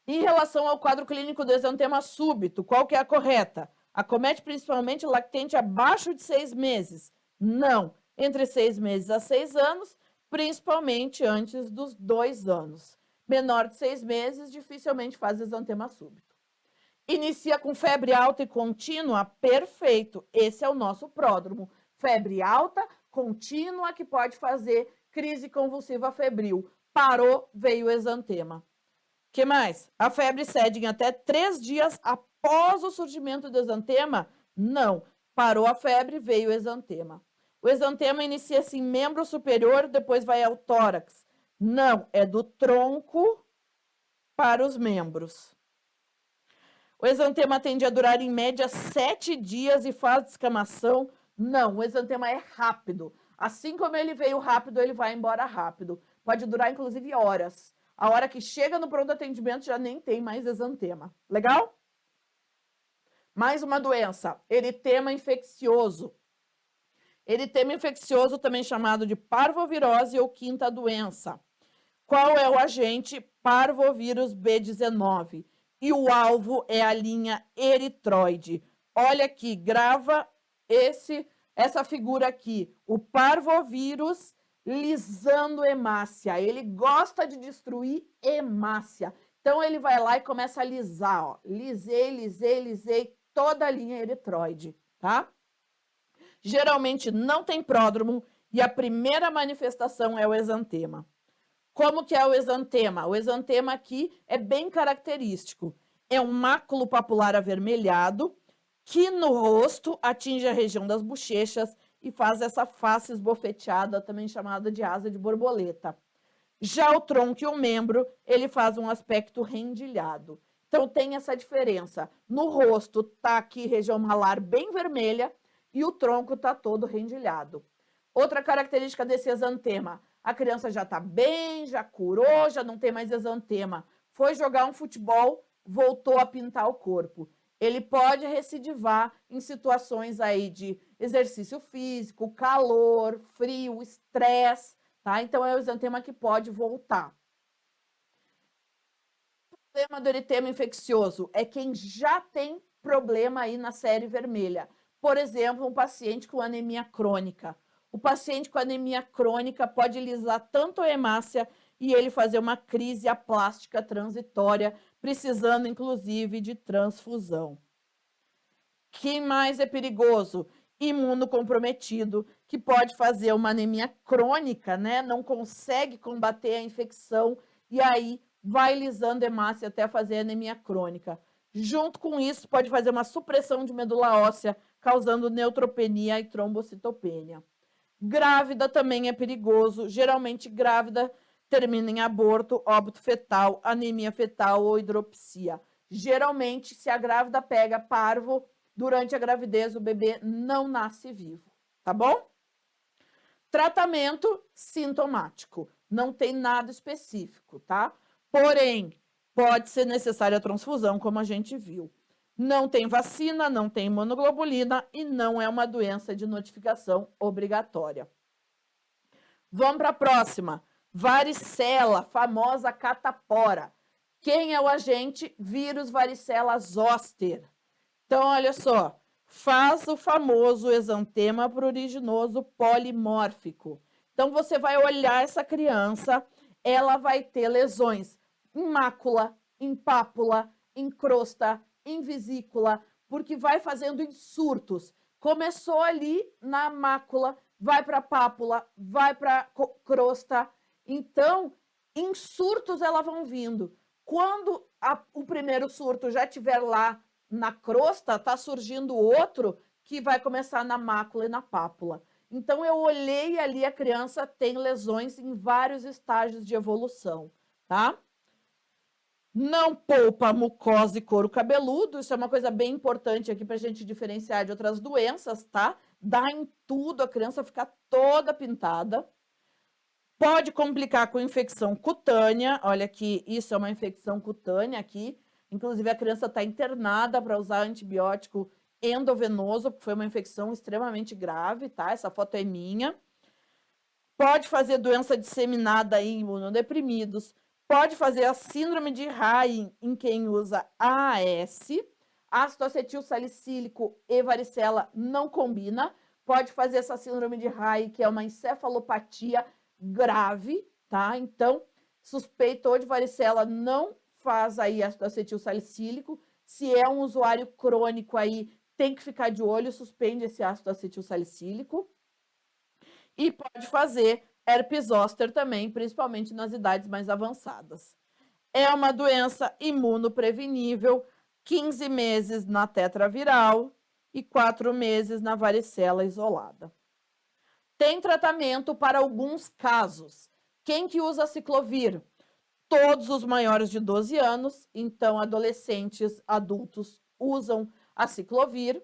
Em relação ao quadro clínico do exantema súbito, qual que é a correta? Acomete principalmente lactente abaixo de 6 meses? Não. Entre 6 meses a 6 anos, principalmente antes dos 2 anos. Menor de 6 meses, dificilmente faz exantema súbito. Inicia com febre alta e contínua? Perfeito. Esse é o nosso pródromo. Febre alta, contínua, que pode fazer crise convulsiva febril. Parou, veio o exantema. O que mais? A febre cede em até 3 dias após o surgimento do exantema? Não. Parou a febre, veio o exantema. O exantema inicia-se em membro superior, depois vai ao tórax. Não, é do tronco para os membros. O exantema tende a durar em média 7 dias e faz descamação Não, o exantema é rápido. Assim como ele veio rápido, ele vai embora rápido. Pode durar, inclusive, horas. A hora que chega no pronto atendimento já nem tem mais exantema. Legal? Mais uma doença, eritema infeccioso. Eritema infeccioso, também chamado de parvovirose ou quinta doença. Qual é o agente? Parvovírus B19. E o alvo é a linha eritroide. Olha aqui, grava essa figura aqui. O parvovírus lisando hemácia. Ele gosta de destruir hemácia. Então, ele vai lá e começa a lisar. Ó. Lisei toda a linha eritroide, tá? Geralmente não tem pródromo e a primeira manifestação é o exantema. Como que é o exantema? O exantema aqui é bem característico. É um máculo papular avermelhado que no rosto atinge a região das bochechas e faz essa face esbofeteada, também chamada de asa de borboleta. Já o tronco e o membro, ele faz um aspecto rendilhado. Então tem essa diferença. No rosto tá aqui região malar bem vermelha e o tronco tá todo rendilhado. Outra característica desse exantema, a criança já está bem, já curou, já não tem mais exantema. Foi jogar um futebol, voltou a pintar o corpo. Ele pode recidivar em situações aí de exercício físico, calor, frio, estresse, tá? Então é o exantema que pode voltar. O problema do eritema infeccioso é quem já tem problema aí na série vermelha. Por exemplo, um paciente com anemia crônica. O paciente com anemia crônica pode lisar tanto a hemácia e ele fazer uma crise aplástica transitória, precisando, inclusive, de transfusão. Quem mais é perigoso? Imunocomprometido, que pode fazer uma anemia crônica, né? Não consegue combater a infecção e aí vai lisando a hemácia até fazer anemia crônica. Junto com isso, pode fazer uma supressão de medula óssea, causando neutropenia e trombocitopenia. Grávida também é perigoso. Geralmente, grávida termina em aborto, óbito fetal, anemia fetal ou hidropsia. Geralmente, se a grávida pega parvo, durante a gravidez o bebê não nasce vivo, tá bom? Tratamento sintomático. Não tem nada específico, tá? Porém, pode ser necessária a transfusão, como a gente viu. Não tem vacina, não tem imunoglobulina e não é uma doença de notificação obrigatória. Vamos para a próxima. Varicela, famosa catapora. Quem é o agente? Vírus varicela zoster. Então, olha só, faz o famoso exantema pruriginoso polimórfico. Então, você vai olhar essa criança, ela vai ter lesões em mácula, em pápula, em crosta, em vesícula, porque vai fazendo em surtos. Começou ali na mácula, vai para a pápula, vai para a crosta. Então, em surtos elas vão vindo. Quando o primeiro surto já estiver lá na crosta, está surgindo outro que vai começar na mácula e na pápula. Então, eu olhei ali, a criança tem lesões em vários estágios de evolução, tá? Não poupa mucosa e couro cabeludo, isso é uma coisa bem importante aqui para a gente diferenciar de outras doenças, tá? Dá em tudo, a criança fica toda pintada. Pode complicar com infecção cutânea, olha aqui, isso é uma infecção cutânea aqui. Inclusive, a criança está internada para usar antibiótico endovenoso, porque foi uma infecção extremamente grave, tá? Essa foto é minha. Pode fazer doença disseminada em imunodeprimidos. Pode fazer a síndrome de Ryan em quem usa AAS. Ácido acetil salicílico e varicela não combina. Pode fazer essa síndrome de Ryan, que é uma encefalopatia grave, tá? Então, suspeitou de varicela, não faz aí ácido acetil salicílico. Se é um usuário crônico aí, tem que ficar de olho, suspende esse ácido acetil salicílico. E pode fazer herpes zoster também, principalmente nas idades mais avançadas. É uma doença imunoprevenível, 15 meses na tetraviral e 4 meses na varicela isolada. Tem tratamento para alguns casos. Quem que usa ciclovir? Todos os maiores de 12 anos, então adolescentes, adultos usam a ciclovir.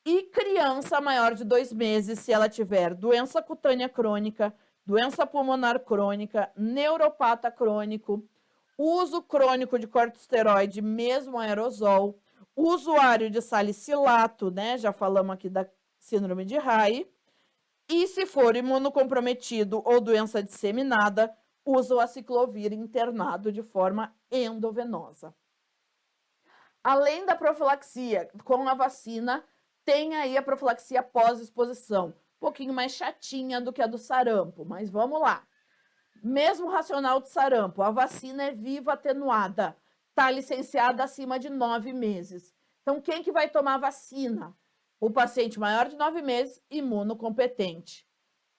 E criança maior de 2 meses, se ela tiver doença cutânea crônica, doença pulmonar crônica, neuropata crônico, uso crônico de corticosteroide, mesmo aerosol, usuário de salicilato, né? Já falamos aqui da síndrome de Reye. E se for imunocomprometido ou doença disseminada, usa o aciclovir internado de forma endovenosa. Além da profilaxia com a vacina, tem aí a profilaxia pós-exposição, um pouquinho mais chatinha do que a do sarampo, mas vamos lá. Mesmo racional de sarampo, a vacina é viva atenuada, está licenciada acima de 9 meses. Então, quem que vai tomar vacina? O paciente maior de 9 meses, imunocompetente.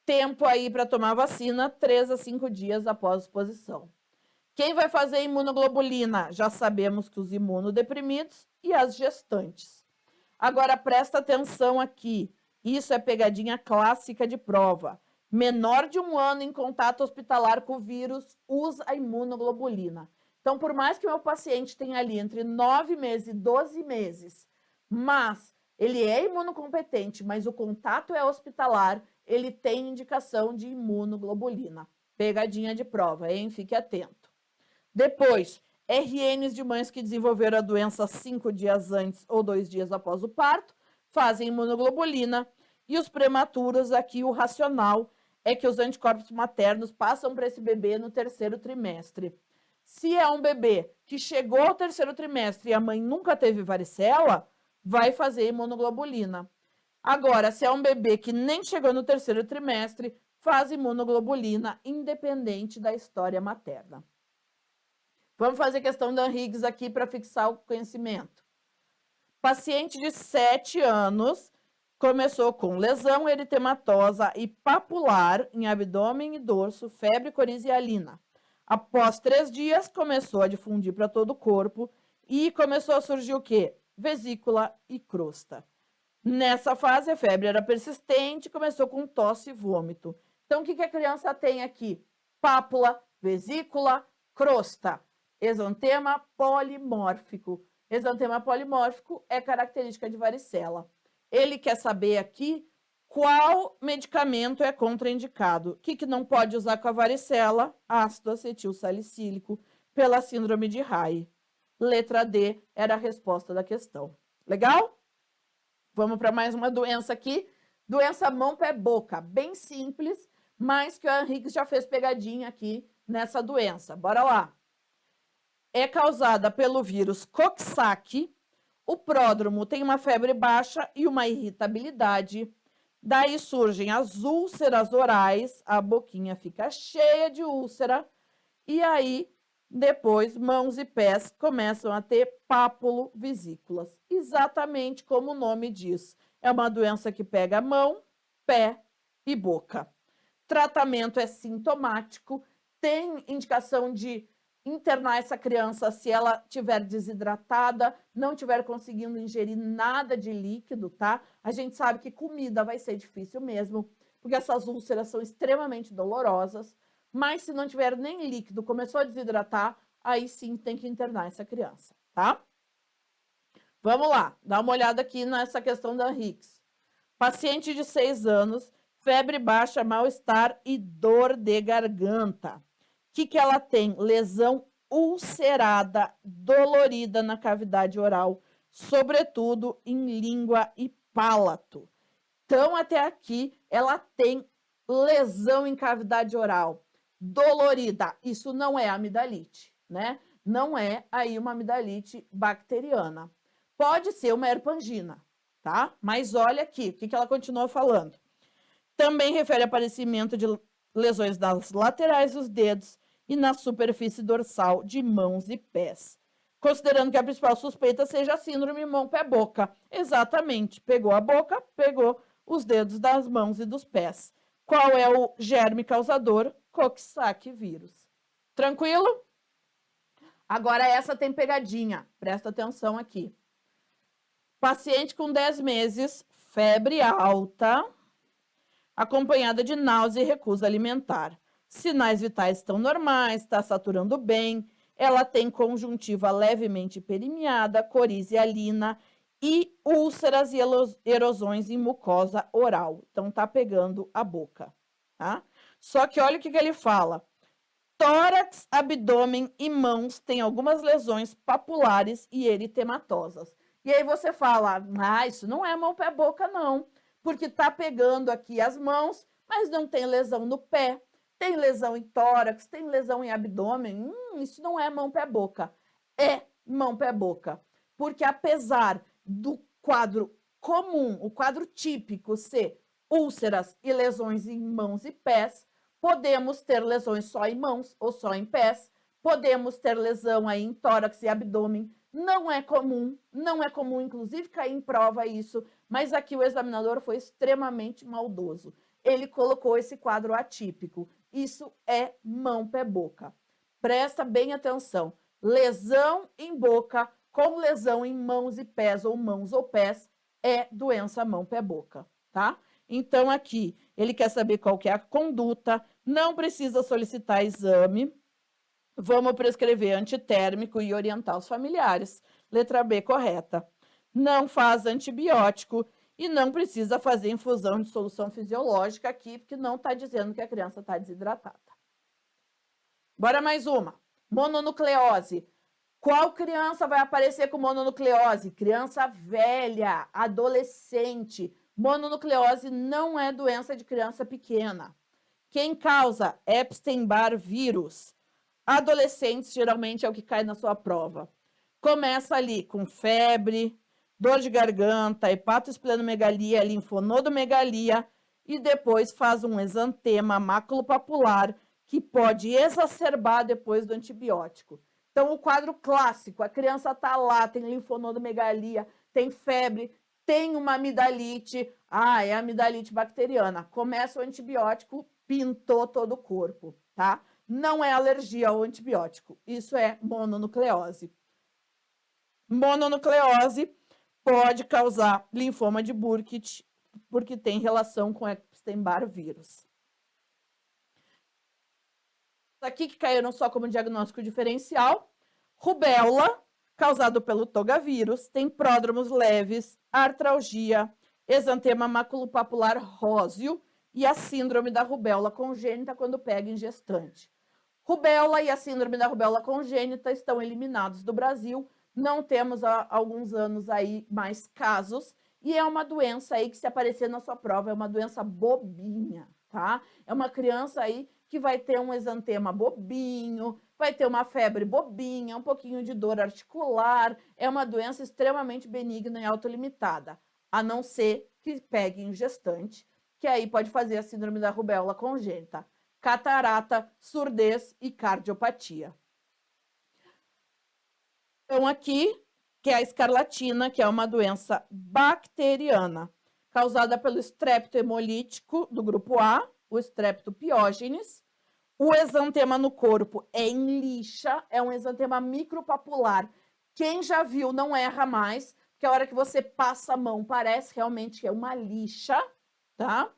Tempo aí para tomar vacina, 3 a 5 dias após exposição. Quem vai fazer imunoglobulina? Já sabemos que os imunodeprimidos e as gestantes. Agora, presta atenção aqui. Isso é pegadinha clássica de prova. Menor de 1 ano em contato hospitalar com o vírus, usa a imunoglobulina. Então, por mais que o meu paciente tenha ali entre 9 meses e 12 meses, mas ele é imunocompetente, mas o contato é hospitalar, ele tem indicação de imunoglobulina. Pegadinha de prova, hein? Fique atento. Depois, RNs de mães que desenvolveram a doença 5 dias antes ou 2 dias após o parto, fazem imunoglobulina. E os prematuros, aqui o racional é que os anticorpos maternos passam para esse bebê no 3º trimestre. Se é um bebê que chegou ao 3º trimestre e a mãe nunca teve varicela, vai fazer imunoglobulina. Agora, se é um bebê que nem chegou no 3º trimestre, faz imunoglobulina independente da história materna. Vamos fazer questão da Higgs aqui para fixar o conhecimento. Paciente de 7 anos começou com lesão eritematosa e papular em abdômen e dorso, febre, coriza e alina. Após 3 dias, começou a difundir para todo o corpo e começou a surgir o quê? Vesícula e crosta. Nessa fase, a febre era persistente, começou com tosse e vômito. Então, o que a criança tem aqui? Pápula, vesícula, crosta. Exantema polimórfico. Exantema polimórfico é característica de varicela. Ele quer saber aqui qual medicamento é contraindicado. O que não pode usar com a varicela? Ácido acetil salicílico, pela síndrome de Reye. Letra D era a resposta da questão. Legal? Vamos para mais uma doença aqui. Doença mão, pé, boca. Bem simples, mas que o Henrique já fez pegadinha aqui nessa doença. Bora lá. É causada pelo vírus Coxsackie. O pródromo tem uma febre baixa e uma irritabilidade. Daí surgem as úlceras orais, a boquinha fica cheia de úlcera. E aí, depois, mãos e pés começam a ter pápulo-vesículas. Exatamente como o nome diz. É uma doença que pega mão, pé e boca. Tratamento é sintomático, tem indicação de internar essa criança se ela estiver desidratada, não estiver conseguindo ingerir nada de líquido, tá? A gente sabe que comida vai ser difícil mesmo, porque essas úlceras são extremamente dolorosas, mas se não tiver nem líquido, começou a desidratar, aí sim tem que internar essa criança, tá? Vamos lá, dá uma olhada aqui nessa questão da Higgs. Paciente de 6 anos, febre baixa, mal-estar e dor de garganta. O que ela tem? Lesão ulcerada, dolorida na cavidade oral, sobretudo em língua e palato. Então, até aqui, ela tem lesão em cavidade oral, dolorida. Isso não é amidalite, né? Não é aí uma amidalite bacteriana. Pode ser uma herpangina, tá? Mas olha aqui, o que ela continua falando. Também refere aparecimento de lesões nas laterais dos dedos e na superfície dorsal de mãos e pés. Considerando que a principal suspeita seja a síndrome mão-pé-boca. Exatamente, pegou a boca, pegou os dedos das mãos e dos pés. Qual é o germe causador? Coxsackie vírus. Tranquilo? Agora essa tem pegadinha, presta atenção aqui. Paciente com 10 meses, febre alta, acompanhada de náusea e recusa alimentar. Sinais vitais estão normais, está saturando bem, ela tem conjuntiva levemente permeada, coriza e alina e úlceras e erosões em mucosa oral. Então, tá pegando a boca, tá? Só que olha o que ele fala. Tórax, abdômen e mãos têm algumas lesões papulares e eritematosas. E aí você fala, isso não é mão, pé, boca, não. Porque tá pegando aqui as mãos, mas não tem lesão no pé, tem lesão em tórax, tem lesão em abdômen. Isso não é mão, pé, boca. É mão, pé, boca. Porque apesar do quadro comum, o quadro típico ser úlceras e lesões em mãos e pés, podemos ter lesões só em mãos ou só em pés, podemos ter lesão aí em tórax e abdômen. Não é comum, inclusive cair em prova isso, mas aqui o examinador foi extremamente maldoso. Ele colocou esse quadro atípico. Isso é mão, pé, boca. Presta bem atenção. Lesão em boca com lesão em mãos e pés ou mãos ou pés é doença mão, pé, boca, tá? Então, aqui, ele quer saber qual que é a conduta, não precisa solicitar exame, vamos prescrever antitérmico e orientar os familiares. Letra B, correta. Não faz antibiótico e não precisa fazer infusão de solução fisiológica aqui, porque não está dizendo que a criança está desidratada. Bora mais uma. Mononucleose. Qual criança vai aparecer com mononucleose? Criança velha, adolescente. Mononucleose não é doença de criança pequena. Quem causa? Epstein-Barr vírus. Adolescentes, geralmente, é o que cai na sua prova. Começa ali com febre, dor de garganta, hepatosplenomegalia, linfonodomegalia e depois faz um exantema maculopapular que pode exacerbar depois do antibiótico. Então, o quadro clássico, a criança está lá, tem linfonodomegalia, tem febre, tem uma amidalite, é amidalite bacteriana. Começa o antibiótico, pintou todo o corpo, tá? Não é alergia ao antibiótico, isso é mononucleose. Mononucleose pode causar linfoma de Burkitt, porque tem relação com Epstein-Barr vírus. Aqui que caíram só como diagnóstico diferencial, rubéola, causado pelo togavírus, tem pródromos leves, artralgia, exantema maculopapular róseo e a síndrome da rubéola congênita quando pega em gestante. Rubéola e a síndrome da rubéola congênita estão eliminados do Brasil, não temos há alguns anos aí mais casos, e é uma doença aí que, se aparecer na sua prova, é uma doença bobinha, tá? É uma criança aí que vai ter um exantema bobinho, vai ter uma febre bobinha, um pouquinho de dor articular, é uma doença extremamente benigna e autolimitada, a não ser que pegue em gestante, que aí pode fazer a síndrome da rubéola congênita, catarata, surdez e cardiopatia. Então, aqui, que é a escarlatina, que é uma doença bacteriana, causada pelo estrepto hemolítico do grupo A, o Streptopiógenes. O exantema no corpo é em lixa, é um exantema micropapular. Quem já viu não erra mais, porque a hora que você passa a mão parece realmente que é uma lixa, tá?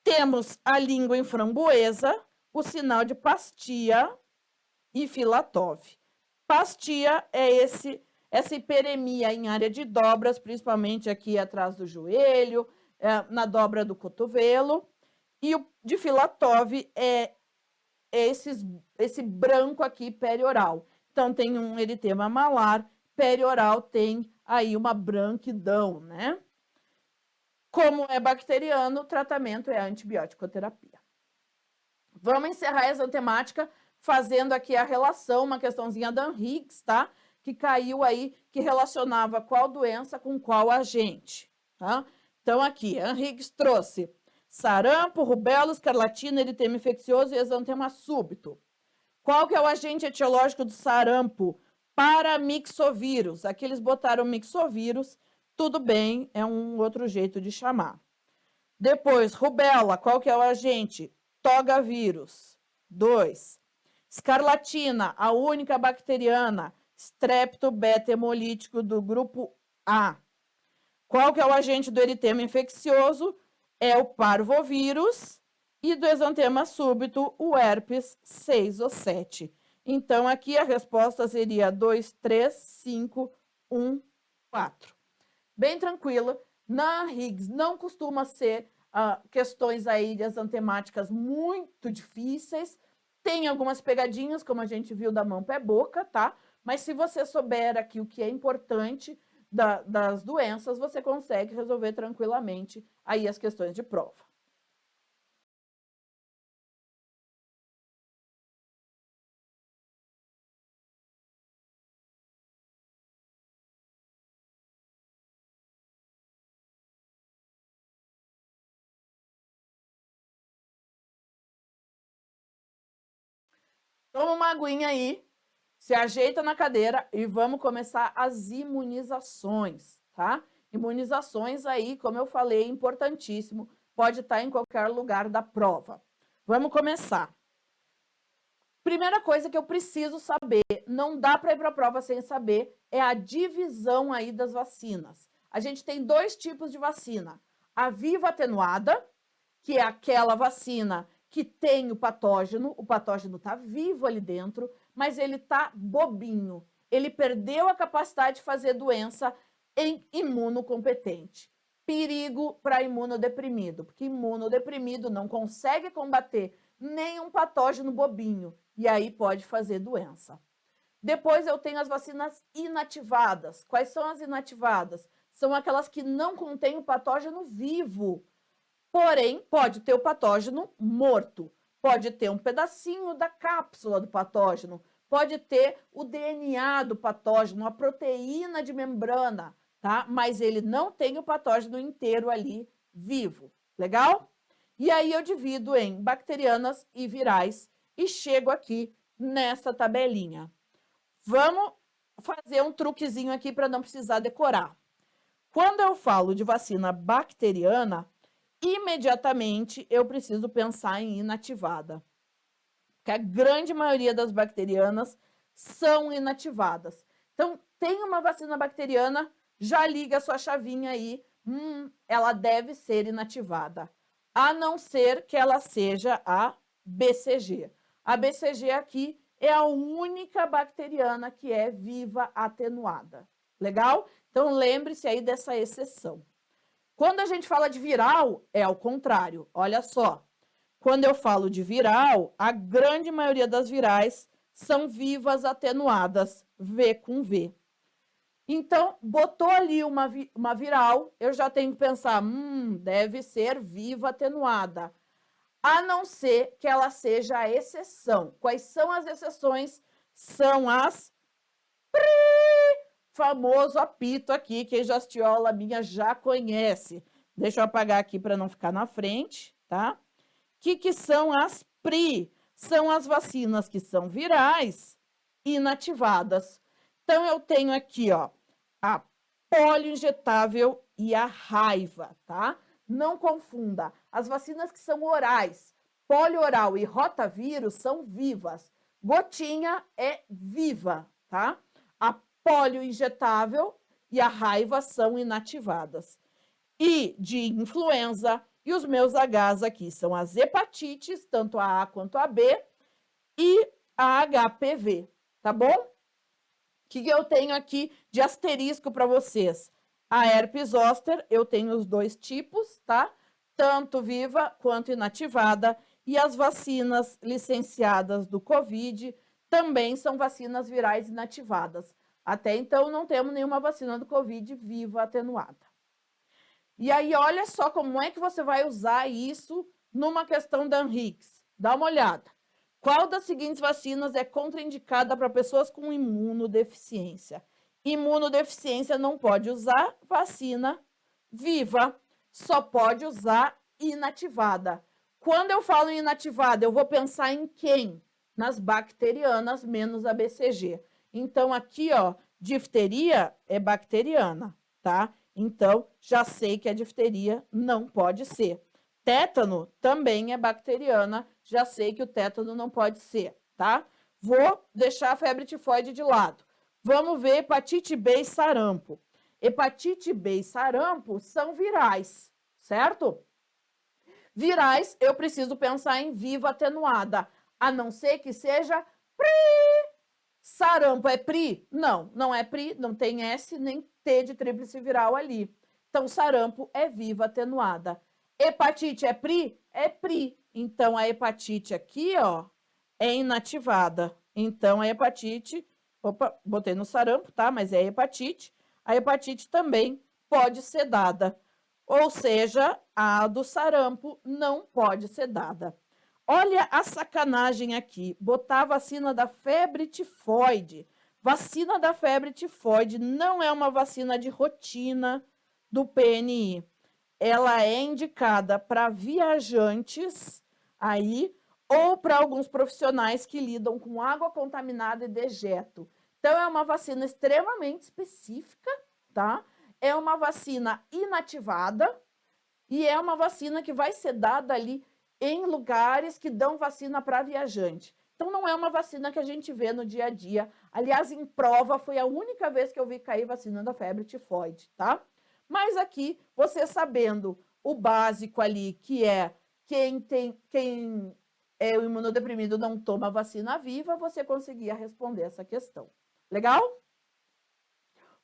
Temos a língua em framboesa, o sinal de Pastia e Filatov. Pastia é essa hiperemia em área de dobras, principalmente aqui atrás do joelho, na dobra do cotovelo. E o de Filatov é esse branco aqui perioral. Então, tem um eritema malar, perioral tem aí uma branquidão, né? Como é bacteriano, o tratamento é a antibiótico-terapia. Vamos encerrar a exantemática fazendo aqui a relação, uma questãozinha da Higgs, tá? Que caiu aí, que relacionava qual doença com qual agente, tá? Então, aqui, a Higgs trouxe sarampo, rubéola, escarlatina, eritema infeccioso e exantema súbito. Qual que é o agente etiológico do sarampo? Paramyxovírus. Aqui eles botaram mixovírus, tudo bem, é um outro jeito de chamar. Depois, rubéola, qual que é o agente? Togavírus. 2. Escarlatina, a única bacteriana, estrepto beta hemolítico do grupo A. Qual que é o agente do eritema infeccioso? É o parvovírus e do exantema súbito, o herpes 6 ou 7. Então, aqui a resposta seria 2, 3, 5, 1, 4. bem tranquilo. Na Higgs não costuma ser questões aí de exantemáticas muito difíceis. Tem algumas pegadinhas, como a gente viu da mão, pé, boca, tá? Mas se você souber aqui o que é importante das doenças, você consegue resolver tranquilamente aí as questões de prova. Toma uma aguinha aí, se ajeita na cadeira e vamos começar as imunizações, tá? Imunizações aí, como eu falei, importantíssimo, pode estar em qualquer lugar da prova. Vamos começar. Primeira coisa que eu preciso saber, não dá para ir para a prova sem saber, é a divisão aí das vacinas. A gente tem dois tipos de vacina. A viva atenuada, que é aquela vacina que tem o patógeno está vivo ali dentro, mas ele está bobinho. Ele perdeu a capacidade de fazer doença em imunocompetente. Perigo para imunodeprimido, porque imunodeprimido não consegue combater nenhum patógeno bobinho, e aí pode fazer doença. Depois eu tenho as vacinas inativadas. Quais são as inativadas? São aquelas que não contêm o patógeno vivo. Porém, pode ter o patógeno morto, pode ter um pedacinho da cápsula do patógeno, pode ter o DNA do patógeno, a proteína de membrana, tá? Mas ele não tem o patógeno inteiro ali vivo. Legal? E aí eu divido em bacterianas e virais e chego aqui nessa tabelinha. Vamos fazer um truquezinho aqui para não precisar decorar. Quando eu falo de vacina bacteriana, imediatamente eu preciso pensar em inativada. Porque a grande maioria das bacterianas são inativadas. Então, tem uma vacina bacteriana, já liga a sua chavinha aí, ela deve ser inativada. A não ser que ela seja a BCG. A BCG aqui é a única bacteriana que é viva atenuada. Legal? Então, lembre-se aí dessa exceção. Quando a gente fala de viral, é ao contrário. Olha só, quando eu falo de viral, a grande maioria das virais são vivas atenuadas, V com V. Então, botou ali uma viral, eu já tenho que pensar, deve ser viva atenuada. A não ser que ela seja a exceção. Quais são as exceções? São as famoso apito aqui, quem já assistiu a aula minha já conhece. Deixa eu apagar aqui para não ficar na frente, tá? O que são as PRI? São as vacinas que são virais inativadas. Então, eu tenho aqui, ó, a polioinjetável e a raiva, tá? Não confunda. As vacinas que são orais, polioral e rotavírus são vivas. Gotinha é viva, tá? A polioinjetável e a raiva são inativadas. E de influenza, e os meus Hs aqui são as hepatites, tanto a A quanto a B, e a HPV, tá bom? O que eu tenho aqui de asterisco para vocês? A herpes zoster, eu tenho os dois tipos, tá? Tanto viva quanto inativada, e as vacinas licenciadas do Covid também são vacinas virais inativadas. Até então, não temos nenhuma vacina do Covid viva atenuada. E aí, olha só como é que você vai usar isso numa questão da Henriques. Dá uma olhada. Qual das seguintes vacinas é contraindicada para pessoas com imunodeficiência? Imunodeficiência não pode usar vacina viva, só pode usar inativada. Quando eu falo em inativada, eu vou pensar em quem? Nas bacterianas menos a BCG. Então, aqui, ó, difteria é bacteriana, tá? Então, já sei que a difteria não pode ser. Tétano também é bacteriana, já sei que o tétano não pode ser, tá? Vou deixar a febre tifoide de lado. Vamos ver hepatite B e sarampo. Hepatite B e sarampo são virais, certo? Virais, eu preciso pensar em viva atenuada, a não ser que seja Sarampo é PRI? Não, não é PRI, não tem S nem T de tríplice viral ali. Então, sarampo é viva atenuada. Hepatite é PRI? É PRI. Então, a hepatite aqui, ó, é inativada. Então, a hepatite, opa, botei no sarampo, tá? Mas é hepatite. A hepatite também pode ser dada. Ou seja, a do sarampo não pode ser dada. Olha a sacanagem aqui, botar a vacina da febre tifoide. Vacina da febre tifoide não é uma vacina de rotina do PNI. Ela é indicada para viajantes aí ou para alguns profissionais que lidam com água contaminada e dejeto. Então, é uma vacina extremamente específica, tá? É uma vacina inativada e é uma vacina que vai ser dada ali em lugares que dão vacina para viajante. Então, não é uma vacina que a gente vê no dia a dia. Aliás, em prova, foi a única vez que eu vi cair vacina da febre tifoide, tá? Mas aqui, você sabendo o básico ali, que é quem é o imunodeprimido não toma vacina viva, você conseguia responder essa questão. Legal?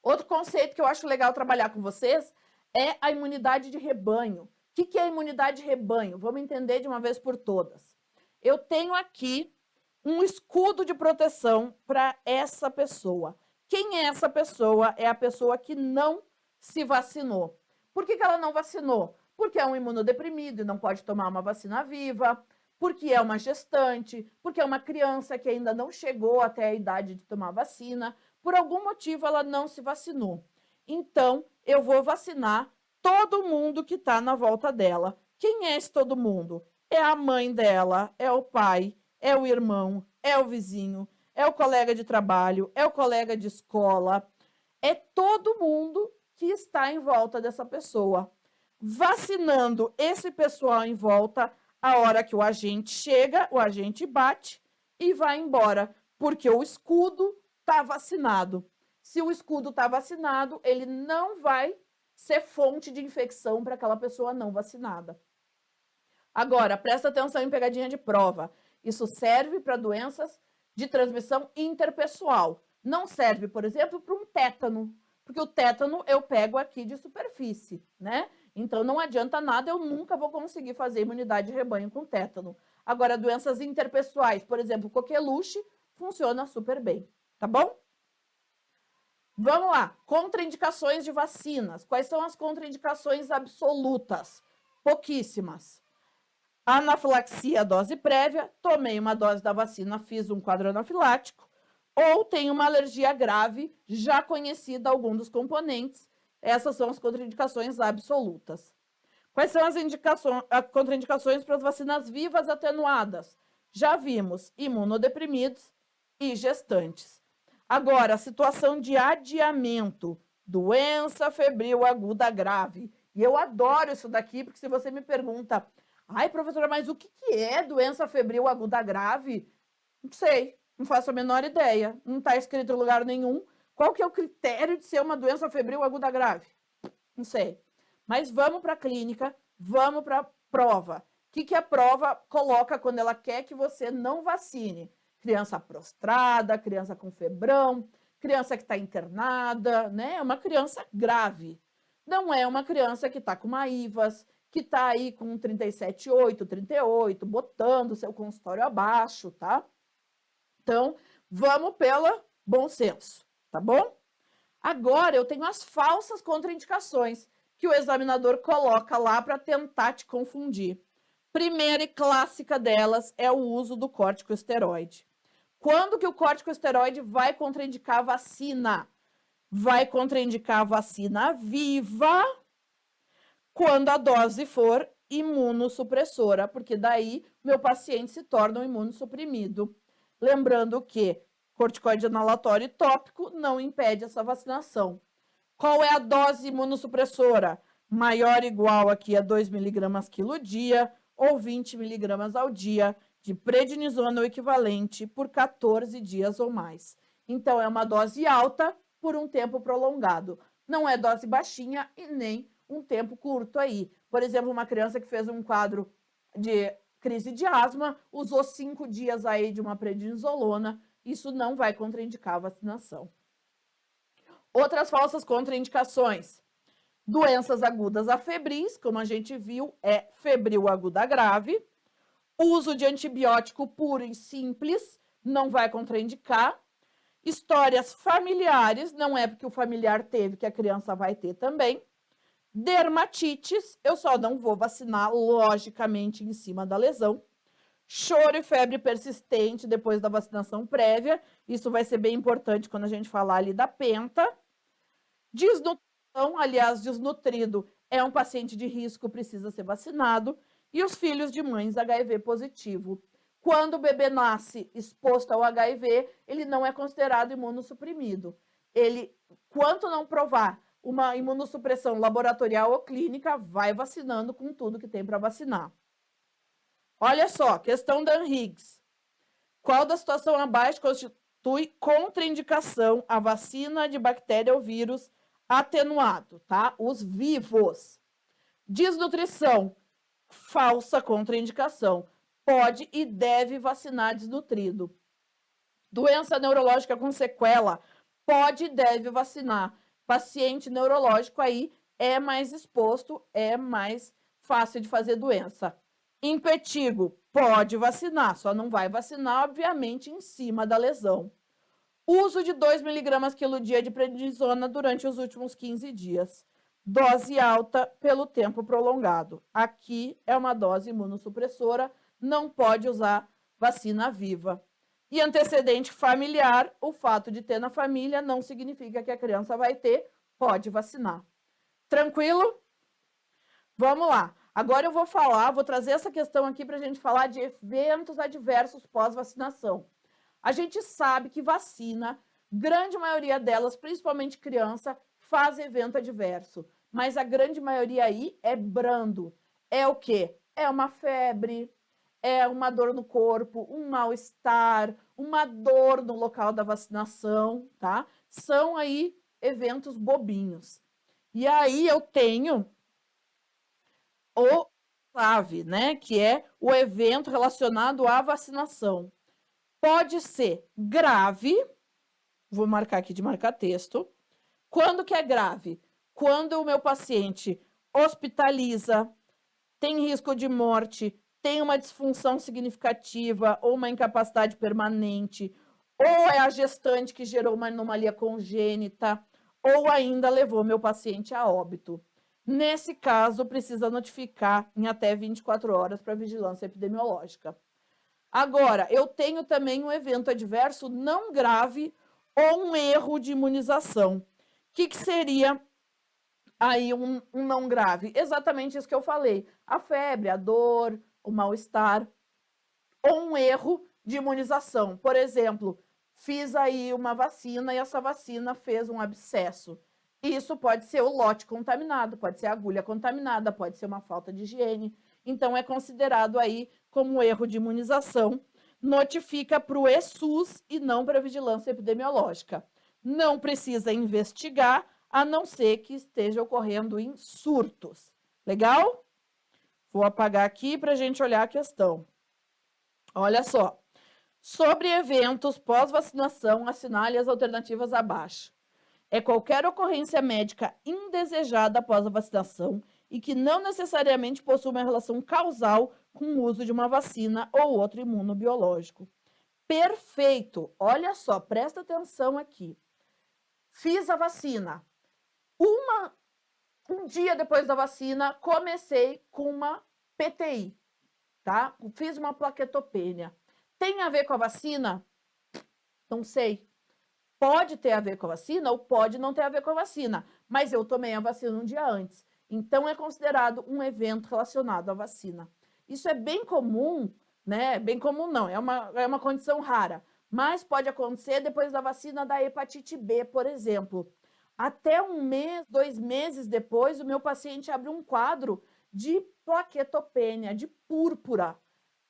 Outro conceito que eu acho legal trabalhar com vocês é a imunidade de rebanho. O que é imunidade de rebanho? Vamos entender de uma vez por todas. Eu tenho aqui um escudo de proteção para essa pessoa. Quem é essa pessoa? É a pessoa que não se vacinou. Por que ela não vacinou? Porque é um imunodeprimido e não pode tomar uma vacina viva, porque é uma gestante, porque é uma criança que ainda não chegou até a idade de tomar vacina. Por algum motivo, ela não se vacinou. Então, eu vou vacinar todo mundo que está na volta dela. Quem é esse todo mundo? É a mãe dela, é o pai, é o irmão, é o vizinho, é o colega de trabalho, é o colega de escola. É todo mundo que está em volta dessa pessoa. Vacinando esse pessoal em volta, a hora que o agente chega, o agente bate e vai embora, porque o escudo está vacinado. Se o escudo está vacinado, ele não vai ser fonte de infecção para aquela pessoa não vacinada. Agora, presta atenção em pegadinha de prova. Isso serve para doenças de transmissão interpessoal. Não serve, por exemplo, para um tétano, porque o tétano eu pego aqui de superfície, né? Então, não adianta nada, eu nunca vou conseguir fazer imunidade de rebanho com tétano. Agora, doenças interpessoais, por exemplo, coqueluche, funciona super bem, tá bom? Vamos lá, contraindicações de vacinas. Quais são as contraindicações absolutas? Pouquíssimas. Anafilaxia, dose prévia, tomei uma dose da vacina, fiz um quadro anafilático, ou tenho uma alergia grave, já conhecida algum dos componentes. Essas são as contraindicações absolutas. Quais são as contraindicações para as vacinas vivas atenuadas? Já vimos imunodeprimidos e gestantes. Agora, a situação de adiamento, doença febril aguda grave. E eu adoro isso daqui, porque se você me pergunta, ai, professora, mas o que é doença febril aguda grave? Não sei, não faço a menor ideia. Não está escrito em lugar nenhum. Qual que é o critério de ser uma doença febril aguda grave? Não sei. Mas vamos para a clínica, vamos para a prova. O que a prova coloca quando ela quer que você não vacine? Criança prostrada, criança com febrão, criança que está internada, né? É uma criança grave. Não é uma criança que está com uma IVAS, que está aí com 37,8, 38, botando seu consultório abaixo, tá? Então, vamos pelo bom senso, tá bom? Agora, eu tenho as falsas contraindicações que o examinador coloca lá para tentar te confundir. Primeira e clássica delas é o uso do corticosteroide. Quando que o corticosteroide vai contraindicar a vacina? Vai contraindicar a vacina viva quando a dose for imunossupressora, porque daí meu paciente se torna um imunossuprimido. Lembrando que corticoide inalatório e tópico não impede essa vacinação. Qual é a dose imunossupressora? Maior ou igual aqui a 2 mg quilo dia ou 20 mg ao dia de prednisona ou equivalente por 14 dias ou mais. Então, é uma dose alta por um tempo prolongado. Não é dose baixinha e nem um tempo curto aí. Por exemplo, uma criança que fez um quadro de crise de asma, usou 5 dias aí de uma prednisolona, isso não vai contraindicar a vacinação. Outras falsas contraindicações. Doenças agudas afebris, como a gente viu, é febril aguda grave. Uso de antibiótico puro e simples, não vai contraindicar. Histórias familiares, não é porque o familiar teve que a criança vai ter também. Dermatites, eu só não vou vacinar, logicamente, em cima da lesão. Choro e febre persistente depois da vacinação prévia, isso vai ser bem importante quando a gente falar ali da penta. Desnutrição, aliás, desnutrido é um paciente de risco, precisa ser vacinado. E os filhos de mães HIV positivo. Quando o bebê nasce exposto ao HIV, ele não é considerado imunossuprimido. Ele, quanto não provar uma imunossupressão laboratorial ou clínica, vai vacinando com tudo que tem para vacinar. Olha só, questão da Anhiggs. Qual da situação abaixo constitui contraindicação à vacina de bactéria ou vírus atenuado, tá? Os vivos. Desnutrição, falsa contraindicação. Pode e deve vacinar desnutrido. Doença neurológica com sequela, pode e deve vacinar. Paciente neurológico aí é mais exposto, é mais fácil de fazer doença. Impetigo, pode vacinar, só não vai vacinar, obviamente, em cima da lesão. Uso de 2 mg quilo dia de prednisona durante os últimos 15 dias. Dose alta pelo tempo prolongado. Aqui é uma dose imunossupressora, não pode usar vacina viva. E antecedente familiar, o fato de ter na família não significa que a criança vai ter, pode vacinar. Tranquilo? Vamos lá. Agora eu vou trazer essa questão aqui para a gente falar de eventos adversos pós-vacinação. A gente sabe que vacina, grande maioria delas, principalmente criança, faz evento adverso. Mas a grande maioria aí é brando. É o quê? É uma febre, é uma dor no corpo, um mal-estar, uma dor no local da vacinação, tá? São aí eventos bobinhos. E aí eu tenho o SAV, né? Que é o evento relacionado à vacinação. Pode ser grave, vou marcar aqui de marcar texto. Quando que é grave? Quando o meu paciente hospitaliza, tem risco de morte, tem uma disfunção significativa ou uma incapacidade permanente, ou é a gestante que gerou uma anomalia congênita, ou ainda levou meu paciente a óbito. Nesse caso, precisa notificar em até 24 horas para vigilância epidemiológica. Agora, eu tenho também um evento adverso não grave ou um erro de imunização. O que seria aí um não grave? Exatamente isso que eu falei. A febre, a dor, o mal-estar ou um erro de imunização. Por exemplo, fiz aí uma vacina e essa vacina fez um abscesso. Isso pode ser o lote contaminado, pode ser a agulha contaminada, pode ser uma falta de higiene. Então, é considerado aí como erro de imunização. Notifica para o ESUS e não para a vigilância epidemiológica. Não precisa investigar, a não ser que esteja ocorrendo em surtos. Legal? Vou apagar aqui para a gente olhar a questão. Olha só. Sobre eventos pós-vacinação, assinale as alternativas abaixo. É qualquer ocorrência médica indesejada após a vacinação e que não necessariamente possui uma relação causal com o uso de uma vacina ou outro imunobiológico. Perfeito! Olha só, presta atenção aqui. Fiz a vacina. Um dia depois da vacina, comecei com uma PTI, tá? Fiz uma plaquetopenia. Tem a ver com a vacina? Não sei. Pode ter a ver com a vacina ou pode não ter a ver com a vacina, mas eu tomei a vacina um dia antes. Então, é considerado um evento relacionado à vacina. Isso é bem comum, né? Bem comum não, é uma condição rara, mas pode acontecer depois da vacina da hepatite B, por exemplo. Até 1 mês, 2 meses depois, o meu paciente abre um quadro de plaquetopenia, de púrpura.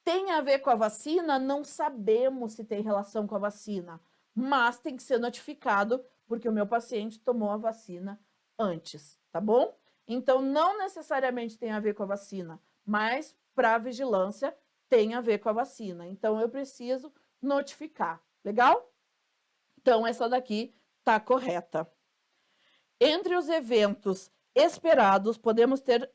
Tem a ver com a vacina? Não sabemos se tem relação com a vacina, mas tem que ser notificado porque o meu paciente tomou a vacina antes, tá bom? Então, não necessariamente tem a ver com a vacina, mas para a vigilância tem a ver com a vacina. Então, eu preciso notificar, Legal? Então, essa daqui tá correta. Entre os eventos esperados, podemos ter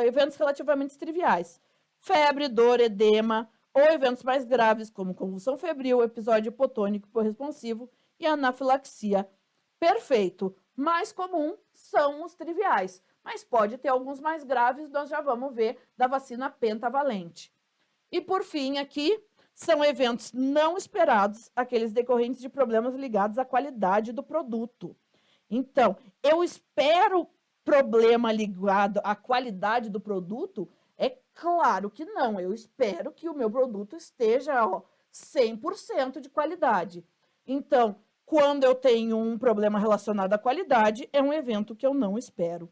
eventos relativamente triviais. Febre, dor, edema, ou eventos mais graves, como convulsão febril, episódio hipotônico hiporresponsivo e anafilaxia. Perfeito. Mais comum são os triviais, mas pode ter alguns mais graves, nós já vamos ver da vacina pentavalente. E por fim, aqui, são eventos não esperados, aqueles decorrentes de problemas ligados à qualidade do produto. Então, eu espero problema ligado à qualidade do produto? É claro que não, eu espero que o meu produto esteja 100% de qualidade. Então, quando eu tenho um problema relacionado à qualidade, é um evento que eu não espero.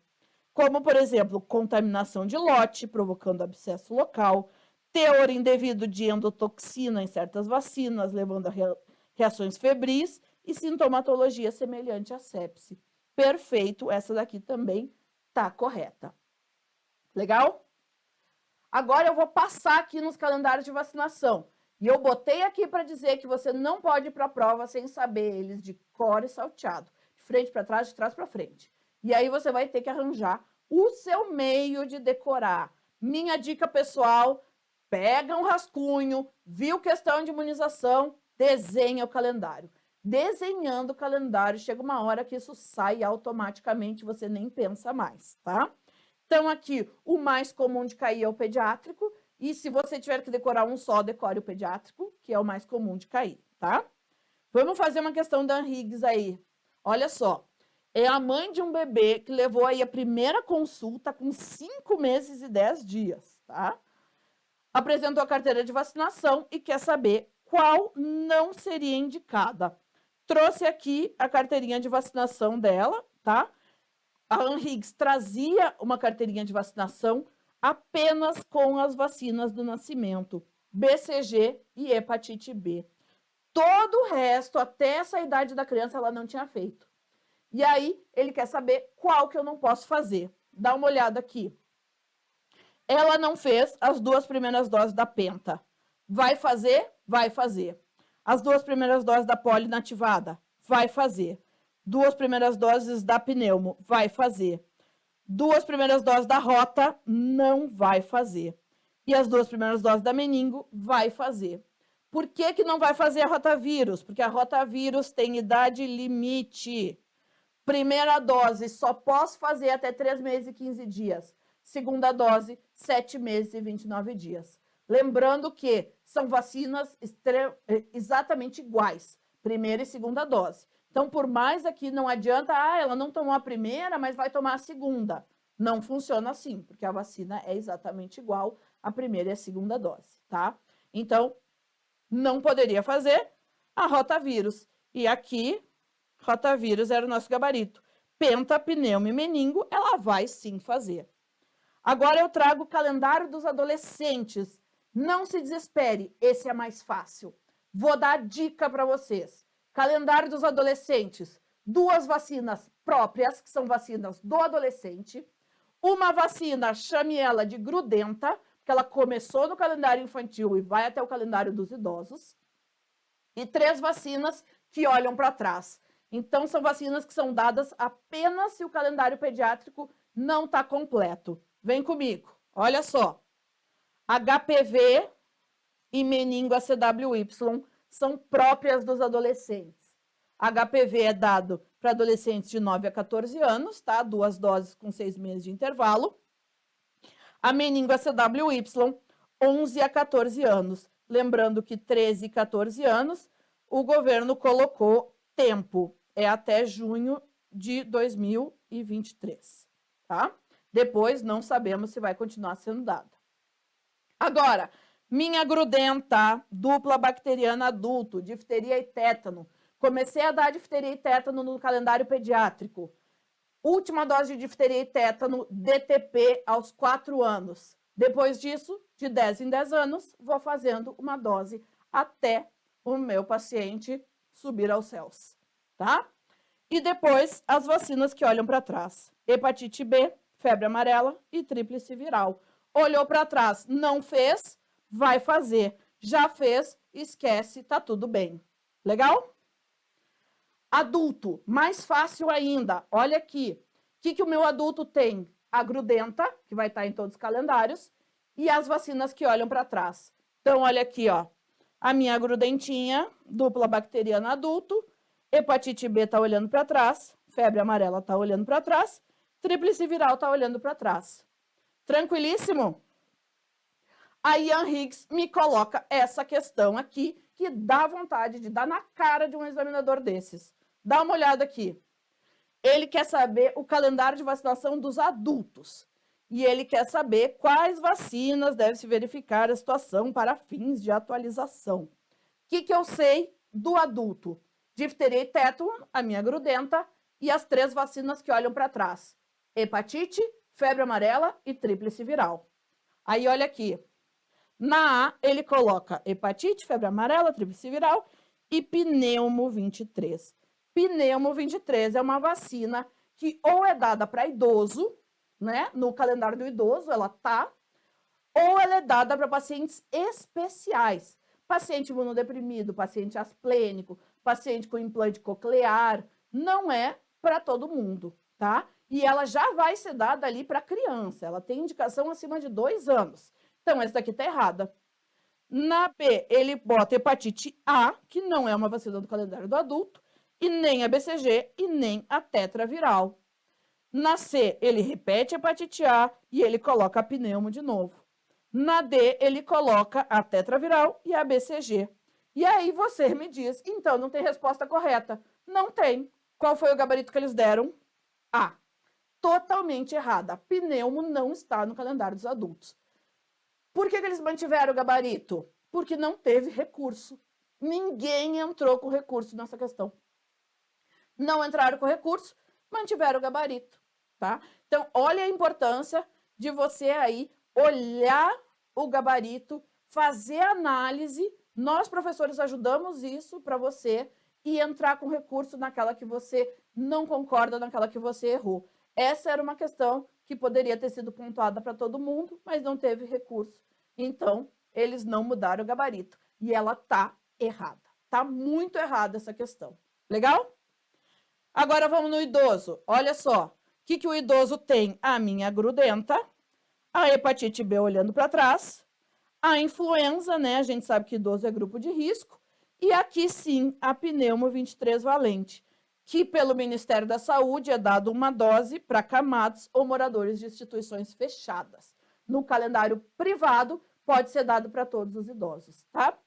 Como, por exemplo, contaminação de lote, provocando abscesso local, teor indevido de endotoxina em certas vacinas, levando a reações febris e sintomatologia semelhante à sepse. Perfeito, essa daqui também está correta. Legal? Agora eu vou passar aqui nos calendários de vacinação. E eu botei aqui para dizer que você não pode ir para a prova sem saber eles de cor e salteado. De frente para trás, de trás para frente. E aí você vai ter que arranjar o seu meio de decorar. Minha dica pessoal, pega um rascunho, viu questão de imunização, desenha o calendário. Desenhando o calendário, chega uma hora que isso sai automaticamente, você nem pensa mais, tá? Então, aqui, o mais comum de cair é o pediátrico, e se você tiver que decorar um só, decore o pediátrico, que é o mais comum de cair, tá? Vamos fazer uma questão da Higgs aí. Olha só, é a mãe de um bebê que levou aí a primeira consulta com 5 meses e 10 dias, tá? Apresentou a carteira de vacinação e quer saber qual não seria indicada. Trouxe aqui a carteirinha de vacinação dela, tá? A Anhiggs trazia uma carteirinha de vacinação apenas com as vacinas do nascimento, BCG e hepatite B. Todo o resto, até essa idade da criança, ela não tinha feito. E aí, ele quer saber qual que eu não posso fazer. Dá uma olhada aqui. Ela não fez as 2 primeiras doses da penta. Vai fazer? Vai fazer. As 2 primeiras doses da polinativada? Vai fazer. 2 primeiras doses da pneumo? Vai fazer. 2 primeiras doses da rota? Não vai fazer. E as 2 primeiras doses da meningo? Vai fazer. Por que que não vai fazer a rotavírus? Porque a rotavírus tem idade limite. Primeira dose, só posso fazer até 3 meses e 15 dias. Segunda dose, 7 meses e 29 dias. Lembrando que são vacinas exatamente iguais, primeira e segunda dose. Então, por mais aqui, não adianta, ela não tomou a primeira, mas vai tomar a segunda. Não funciona assim, porque a vacina é exatamente igual à primeira e à segunda dose, tá? Então, não poderia fazer a rotavírus. E aqui, rotavírus era o nosso gabarito. Penta, pneumo e meningo, ela vai sim fazer. Agora eu trago o calendário dos adolescentes. Não se desespere, esse é mais fácil. Vou dar dica para vocês. Calendário dos adolescentes. 2 vacinas próprias, que são vacinas do adolescente. Uma vacina, chame ela de grudenta, porque ela começou no calendário infantil e vai até o calendário dos idosos. E 3 vacinas que olham para trás. Então, são vacinas que são dadas apenas se o calendário pediátrico não está completo. Vem comigo, olha só. HPV e meningo ACWY são próprias dos adolescentes. HPV é dado para adolescentes de 9 a 14 anos, tá? 2 doses com 6 meses de intervalo. A meningo ACWY, 11 a 14 anos. Lembrando que 13 e 14 anos, o governo colocou tempo. É até junho de 2023, tá? Depois, não sabemos se vai continuar sendo dada. Agora, minha grudenta, dupla bacteriana adulto, difteria e tétano. Comecei a dar difteria e tétano no calendário pediátrico. Última dose de difteria e tétano, DTP, aos 4 anos. Depois disso, de 10 em 10 anos, vou fazendo uma dose até o meu paciente subir aos céus, tá? E depois, as vacinas que olham para trás. Hepatite B, febre amarela e tríplice viral. Olhou para trás, não fez, vai fazer. Já fez, esquece, tá tudo bem, Legal? Adulto, mais fácil ainda. Olha aqui. O que o meu adulto tem? A grudenta, que vai estar em todos os calendários, e as vacinas que olham para trás. Então, olha aqui, ó. A minha grudentinha, dupla bacteriana adulto, hepatite B está olhando para trás, febre amarela está olhando para trás, tríplice viral está olhando para trás. Tranquilíssimo? A Ian Higgs me coloca essa questão aqui, que dá vontade de dar na cara de um examinador desses. Dá uma olhada aqui. Ele quer saber o calendário de vacinação dos adultos. E ele quer saber quais vacinas deve se verificar a situação para fins de atualização. O que eu sei do adulto? Difteria e tétano, a minha grudenta, e as 3 vacinas que olham para trás. Hepatite, febre amarela e tríplice viral. Aí, olha aqui. Na A, ele coloca hepatite, febre amarela, tríplice viral e pneumo 23. Pneumo 23 é uma vacina que ou é dada para idoso, né? No calendário do idoso ela tá, ou ela é dada para pacientes especiais. Paciente imunodeprimido, paciente asplênico, paciente com implante coclear, não é para todo mundo, tá? E ela já vai ser dada ali para criança, ela tem indicação acima de 2 anos. Então, essa daqui tá errada. Na B, ele bota hepatite A, que não é uma vacina do calendário do adulto, e nem a BCG e nem a tetraviral. Na C, ele repete a hepatite A e ele coloca a pneumo de novo. Na D, ele coloca a tetraviral e a BCG. E aí você me diz, então não tem resposta correta. Não tem. Qual foi o gabarito que eles deram? A. Totalmente errada. Pneumo não está no calendário dos adultos. Por que eles mantiveram o gabarito? Porque não teve recurso. Ninguém entrou com recurso nessa questão. Não entraram com recurso, mantiveram o gabarito, tá? Então, olha a importância de você aí olhar o gabarito, fazer análise. Nós, professores, ajudamos isso para você e entrar com recurso naquela que você não concorda, naquela que você errou. Essa era uma questão que poderia ter sido pontuada para todo mundo, mas não teve recurso. Então, eles não mudaram o gabarito. E ela tá errada. Tá muito errada essa questão. Legal? Agora vamos no idoso. Olha só. O que o idoso tem? A minha grudenta, a hepatite B olhando para trás, a influenza, né? A gente sabe que idoso é grupo de risco. E aqui sim, a pneumo 23 valente, que pelo Ministério da Saúde é dado uma dose para camados ou moradores de instituições fechadas. No calendário privado, pode ser dado para todos os idosos, tá?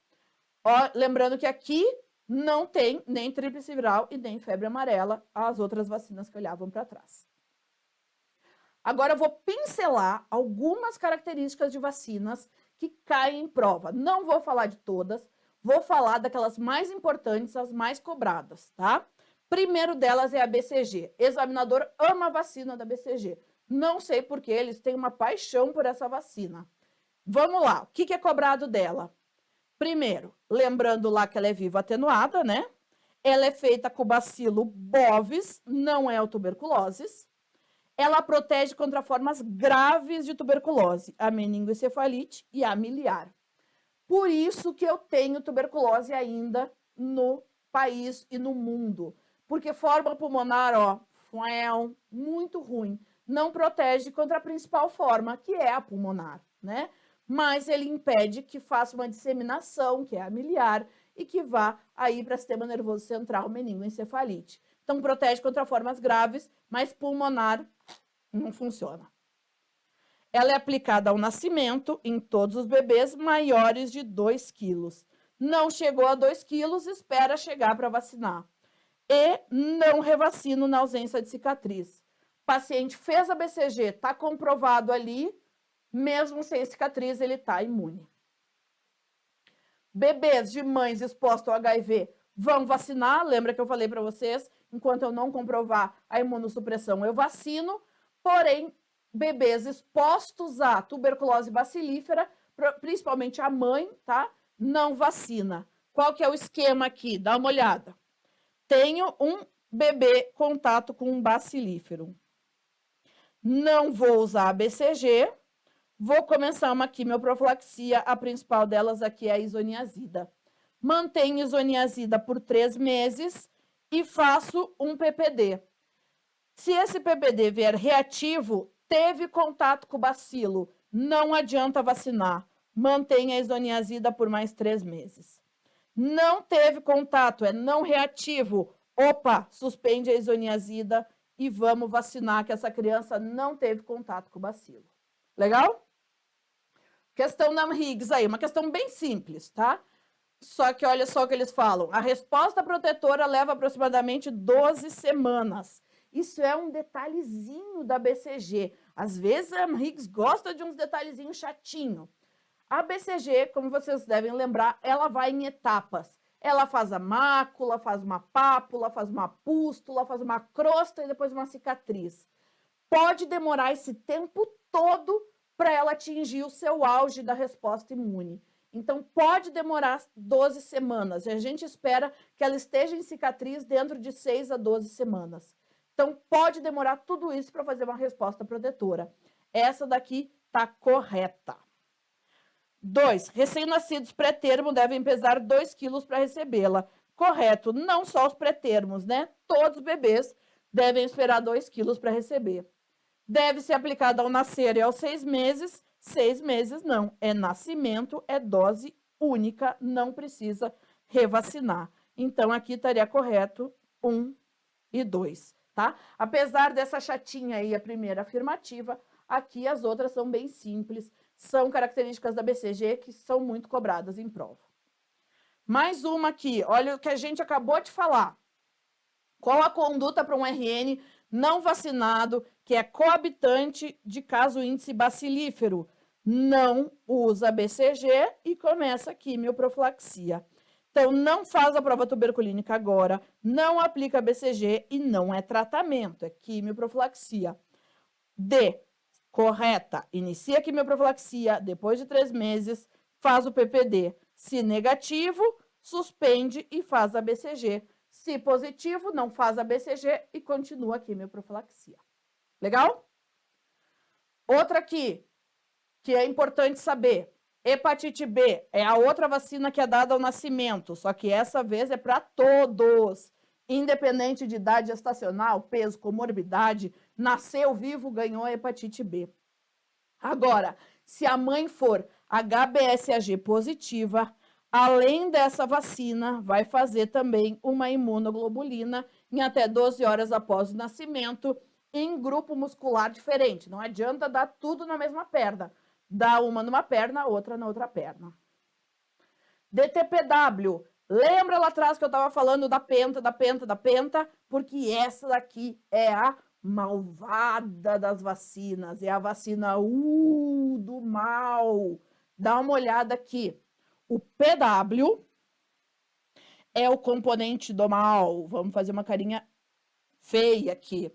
Ó, lembrando que aqui não tem nem tríplice viral e nem febre amarela, as outras vacinas que olhavam para trás. Agora eu vou pincelar algumas características de vacinas que caem em prova. Não vou falar de todas, vou falar daquelas mais importantes, as mais cobradas, tá? Primeiro delas é a BCG. Examinador ama a vacina da BCG. Não sei por que eles têm uma paixão por essa vacina. Vamos lá, o que é cobrado dela? Primeiro, lembrando lá que ela é viva atenuada, né? Ela é feita com o bacilo bovis, não é o tuberculoses. Ela protege contra formas graves de tuberculose, a meningoencefalite e a miliar. Por isso que eu tenho tuberculose ainda no país e no mundo. Porque forma pulmonar, ó, muito ruim. Não protege contra a principal forma, que é a pulmonar, né? Mas ele impede que faça uma disseminação, que é a miliar, e que vá aí para o sistema nervoso central, meningoencefalite. Então, protege contra formas graves, mas pulmonar não funciona. Ela é aplicada ao nascimento em todos os bebês maiores de 2 quilos. Não chegou a 2 quilos, espera chegar para vacinar. E não revacino na ausência de cicatriz. Paciente fez a BCG, está comprovado ali, mesmo sem cicatriz, ele está imune. Bebês de mães expostos ao HIV vão vacinar, lembra que eu falei para vocês, enquanto eu não comprovar a imunossupressão, eu vacino, porém, bebês expostos à tuberculose bacilífera, principalmente a mãe, tá? Não vacina. Qual que é o esquema aqui? Dá uma olhada. Tenho um bebê contato com um bacilífero. Não vou usar a BCG. Vou começar uma quimioprofilaxia. A principal delas aqui é a isoniazida. mantenho isoniazida por 3 meses e faço um PPD. Se esse PPD vier reativo, teve contato com o bacilo, não adianta vacinar. Mantenha a isoniazida por mais 3 meses. Não teve contato, é não reativo. Opa, suspende a isoniazida e vamos vacinar que essa criança não teve contato com o bacilo. Legal? Questão da Higgs aí, uma questão bem simples, tá? Só que olha só o que eles falam. A resposta protetora leva aproximadamente 12 semanas. Isso é um detalhezinho da BCG. Às vezes a Higgs gosta de uns detalhezinhos chatinhos. A BCG, como vocês devem lembrar, ela vai em etapas. Ela faz a mácula, faz uma pápula, faz uma pústula, faz uma crosta e depois uma cicatriz. Pode demorar esse tempo todo para ela atingir o seu auge da resposta imune. Então, pode demorar 12 semanas. E a gente espera que ela esteja em cicatriz dentro de 6 a 12 semanas. Então, pode demorar tudo isso para fazer uma resposta protetora. Essa daqui está correta. 2. Recém-nascidos pré-termo devem pesar 2 quilos para recebê-la. Correto. Não só os pré-termos, né? Todos os bebês devem esperar 2 quilos para receber. Deve ser aplicada ao nascer e aos 6 meses. 6 meses não. É nascimento, é dose única, não precisa revacinar. Então, aqui estaria correto 1 e 2, tá? Apesar dessa chatinha aí, a primeira afirmativa, aqui as outras são bem simples. São características da BCG que são muito cobradas em prova. Mais uma aqui, olha o que a gente acabou de falar. Qual a conduta para um RN não vacinado que é coabitante de caso índice bacilífero? Não usa BCG e começa a quimioprofilaxia. Então, não faz a prova tuberculínica agora, não aplica BCG e não é tratamento, é quimioprofilaxia. D. Correta. Inicia a quimioprofilaxia, depois de 3 meses, faz o PPD. Se negativo, suspende e faz a BCG. Se positivo, não faz a BCG e continua a quimioprofilaxia. Legal? Outra aqui, que é importante saber. Hepatite B é a outra vacina que é dada ao nascimento, só que essa vez é para todos. Independente de idade gestacional, peso, comorbidade, nasceu vivo, ganhou a hepatite B. Agora, se a mãe for HBsAg positiva, além dessa vacina, vai fazer também uma imunoglobulina em até 12 horas após o nascimento, em grupo muscular diferente. Não adianta dar tudo na mesma perna. Dá uma numa perna, outra na outra perna. DTPW. Lembra lá atrás que eu estava falando da penta, porque essa daqui é a malvada das vacinas, é a vacina do mal. Dá uma olhada aqui. O PW é o componente do mal. Vamos fazer uma carinha feia aqui.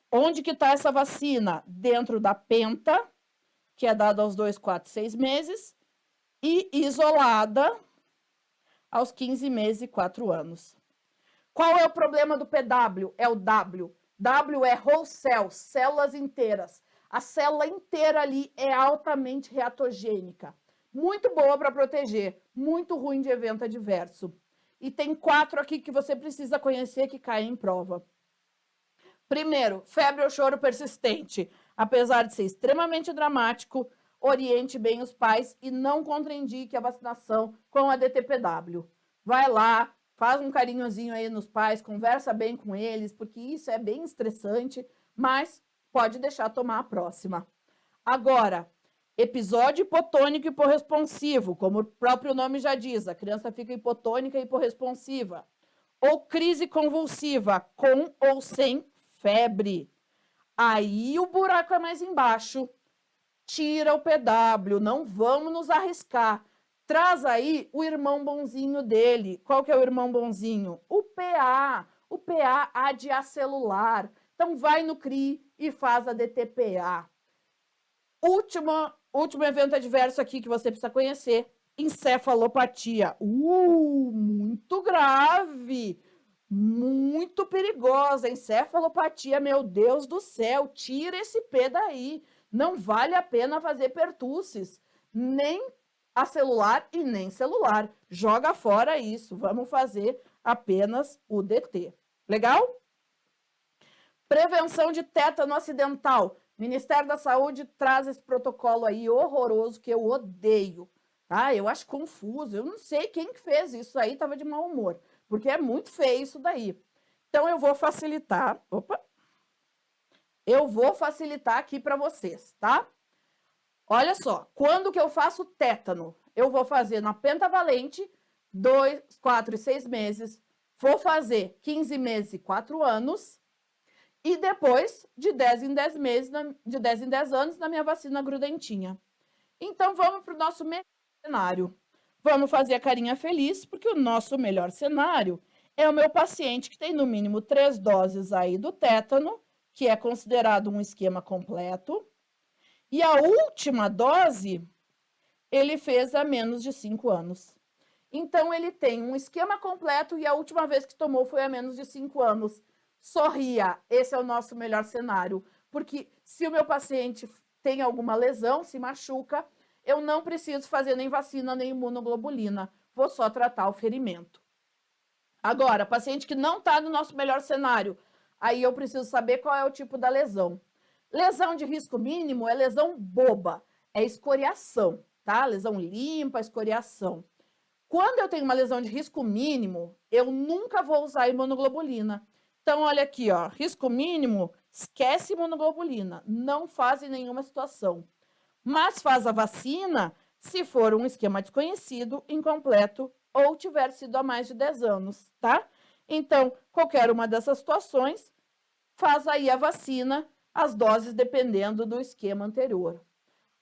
Onde que está essa vacina? Dentro da penta, que é dada aos 2, 4, 6 meses, e isolada aos 15 meses e 4 anos. Qual é o problema do PW? É o W. W é whole cell, células inteiras. A célula inteira ali é altamente reatogênica. Muito boa para proteger, muito ruim de evento adverso. E tem 4 aqui que você precisa conhecer que caem em prova. Primeiro, febre ou choro persistente. Apesar de ser extremamente dramático, oriente bem os pais e não contraindique a vacinação com a DTPW. Vai lá, faz um carinhozinho aí nos pais, conversa bem com eles, porque isso é bem estressante, mas pode deixar tomar a próxima. Agora, episódio hipotônico hiporresponsivo, como o próprio nome já diz, a criança fica hipotônica e hiporresponsiva. Ou crise convulsiva, com ou sem febre. Aí o buraco é mais embaixo. Tira o PW, não vamos nos arriscar. Traz aí o irmão bonzinho dele. Qual que é o irmão bonzinho? O PA. O PA ADA-celular. Então vai no CRI e faz a DTPA. Último evento adverso aqui que você precisa conhecer. Encefalopatia. Muito grave. Muito perigosa. Encefalopatia, meu Deus do céu. Tira esse P daí. Não vale a pena fazer pertussis. Nem acelular e nem celular. Joga fora isso, vamos fazer apenas o DT. Legal? Prevenção de tétano acidental. Ministério da Saúde traz esse protocolo aí horroroso que eu odeio, tá? Eu acho confuso, eu não sei quem que fez isso aí, tava de mau humor, porque é muito feio isso daí. Então, eu vou facilitar, eu vou facilitar aqui para vocês, tá? Olha só, quando que eu faço tétano? Eu vou fazer na pentavalente, 2, 4 e 6 meses, vou fazer 15 meses e 4 anos, e depois, de 10 em 10 meses, de 10 em 10 anos, na minha vacina grudentinha. Então, vamos para o nosso melhor cenário. Vamos fazer a carinha feliz, porque o nosso melhor cenário é o meu paciente que tem no mínimo 3 doses aí do tétano, que é considerado um esquema completo. E a última dose, ele fez há menos de 5 anos. Então, ele tem um esquema completo e a última vez que tomou foi há menos de 5 anos. Sorria, esse é o nosso melhor cenário, porque se o meu paciente tem alguma lesão, se machuca, eu não preciso fazer nem vacina, nem imunoglobulina, vou só tratar o ferimento. Agora, paciente que não está no nosso melhor cenário, aí eu preciso saber qual é o tipo da lesão. Lesão de risco mínimo é lesão boba, é escoriação, tá? Lesão limpa, escoriação. Quando eu tenho uma lesão de risco mínimo, eu nunca vou usar imunoglobulina. Então, olha aqui, ó, risco mínimo, esquece imunoglobulina, não faz em nenhuma situação. Mas faz a vacina se for um esquema desconhecido, incompleto ou tiver sido há mais de 10 anos, tá? Então, qualquer uma dessas situações, faz aí a vacina, as doses dependendo do esquema anterior.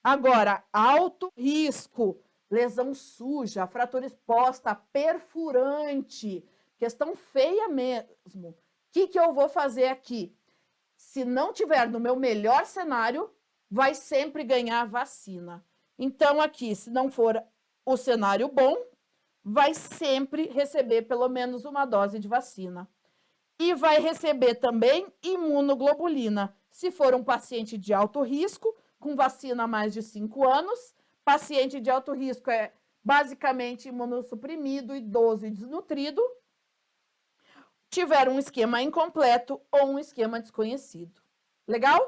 Agora, alto risco, lesão suja, fratura exposta, perfurante, questão feia mesmo. O que eu vou fazer aqui? Se não tiver no meu melhor cenário, vai sempre ganhar vacina. Então, aqui, se não for o cenário bom, vai sempre receber pelo menos uma dose de vacina. E vai receber também imunoglobulina. Se for um paciente de alto risco, com vacina há mais de 5 anos, paciente de alto risco é basicamente imunossuprimido, idoso e desnutrido, tiver um esquema incompleto ou um esquema desconhecido. Legal?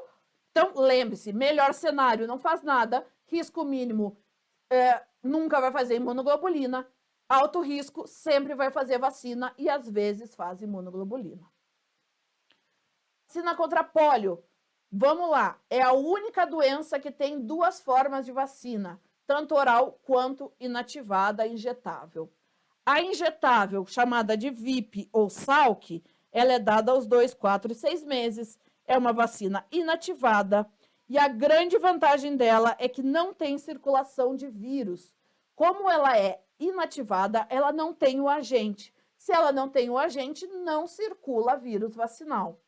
Então, lembre-se, melhor cenário não faz nada, risco mínimo nunca vai fazer imunoglobulina, alto risco sempre vai fazer vacina e às vezes faz imunoglobulina. Vacina contra pólio. Vamos lá, é a única doença que tem 2 formas de vacina, tanto oral quanto inativada injetável. A injetável, chamada de VIP ou Salk, ela é dada aos 2, 4 e 6 meses. É uma vacina inativada e a grande vantagem dela é que não tem circulação de vírus. Como ela é inativada, ela não tem o agente. Se ela não tem o agente, não circula vírus vacinal.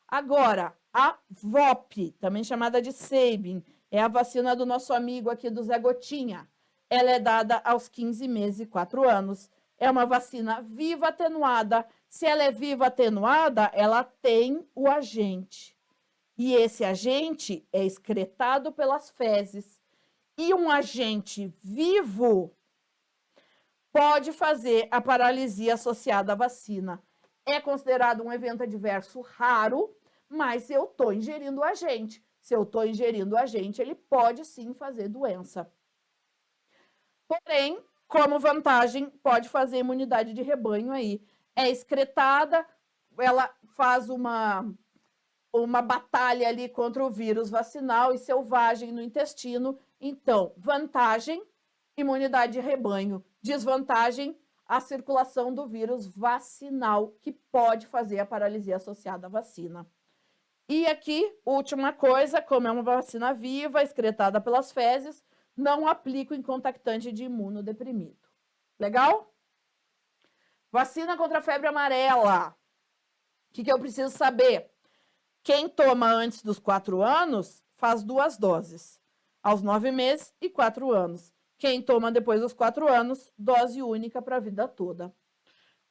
Agora, a VOP, também chamada de Sabin, é a vacina do nosso amigo aqui do Zé Gotinha. Ela é dada aos 15 meses e 4 anos. É uma vacina viva atenuada. Se ela é viva atenuada, ela tem o agente. E esse agente é excretado pelas fezes. E um agente vivo pode fazer a paralisia associada à vacina. É considerado um evento adverso raro, mas eu estou ingerindo o agente. Se eu estou ingerindo o agente, ele pode sim fazer doença. Porém, como vantagem, pode fazer imunidade de rebanho aí. É excretada, ela faz uma batalha ali contra o vírus vacinal e selvagem no intestino. Então, vantagem, imunidade de rebanho. Desvantagem, a circulação do vírus vacinal, que pode fazer a paralisia associada à vacina. E aqui, última coisa, como é uma vacina viva, excretada pelas fezes, não aplico em contactante de imunodeprimido. Legal? Vacina contra a febre amarela. O que eu preciso saber? Quem toma antes dos 4 anos, faz 2 doses. Aos 9 meses e 4 anos. Quem toma depois dos 4 anos, dose única para a vida toda.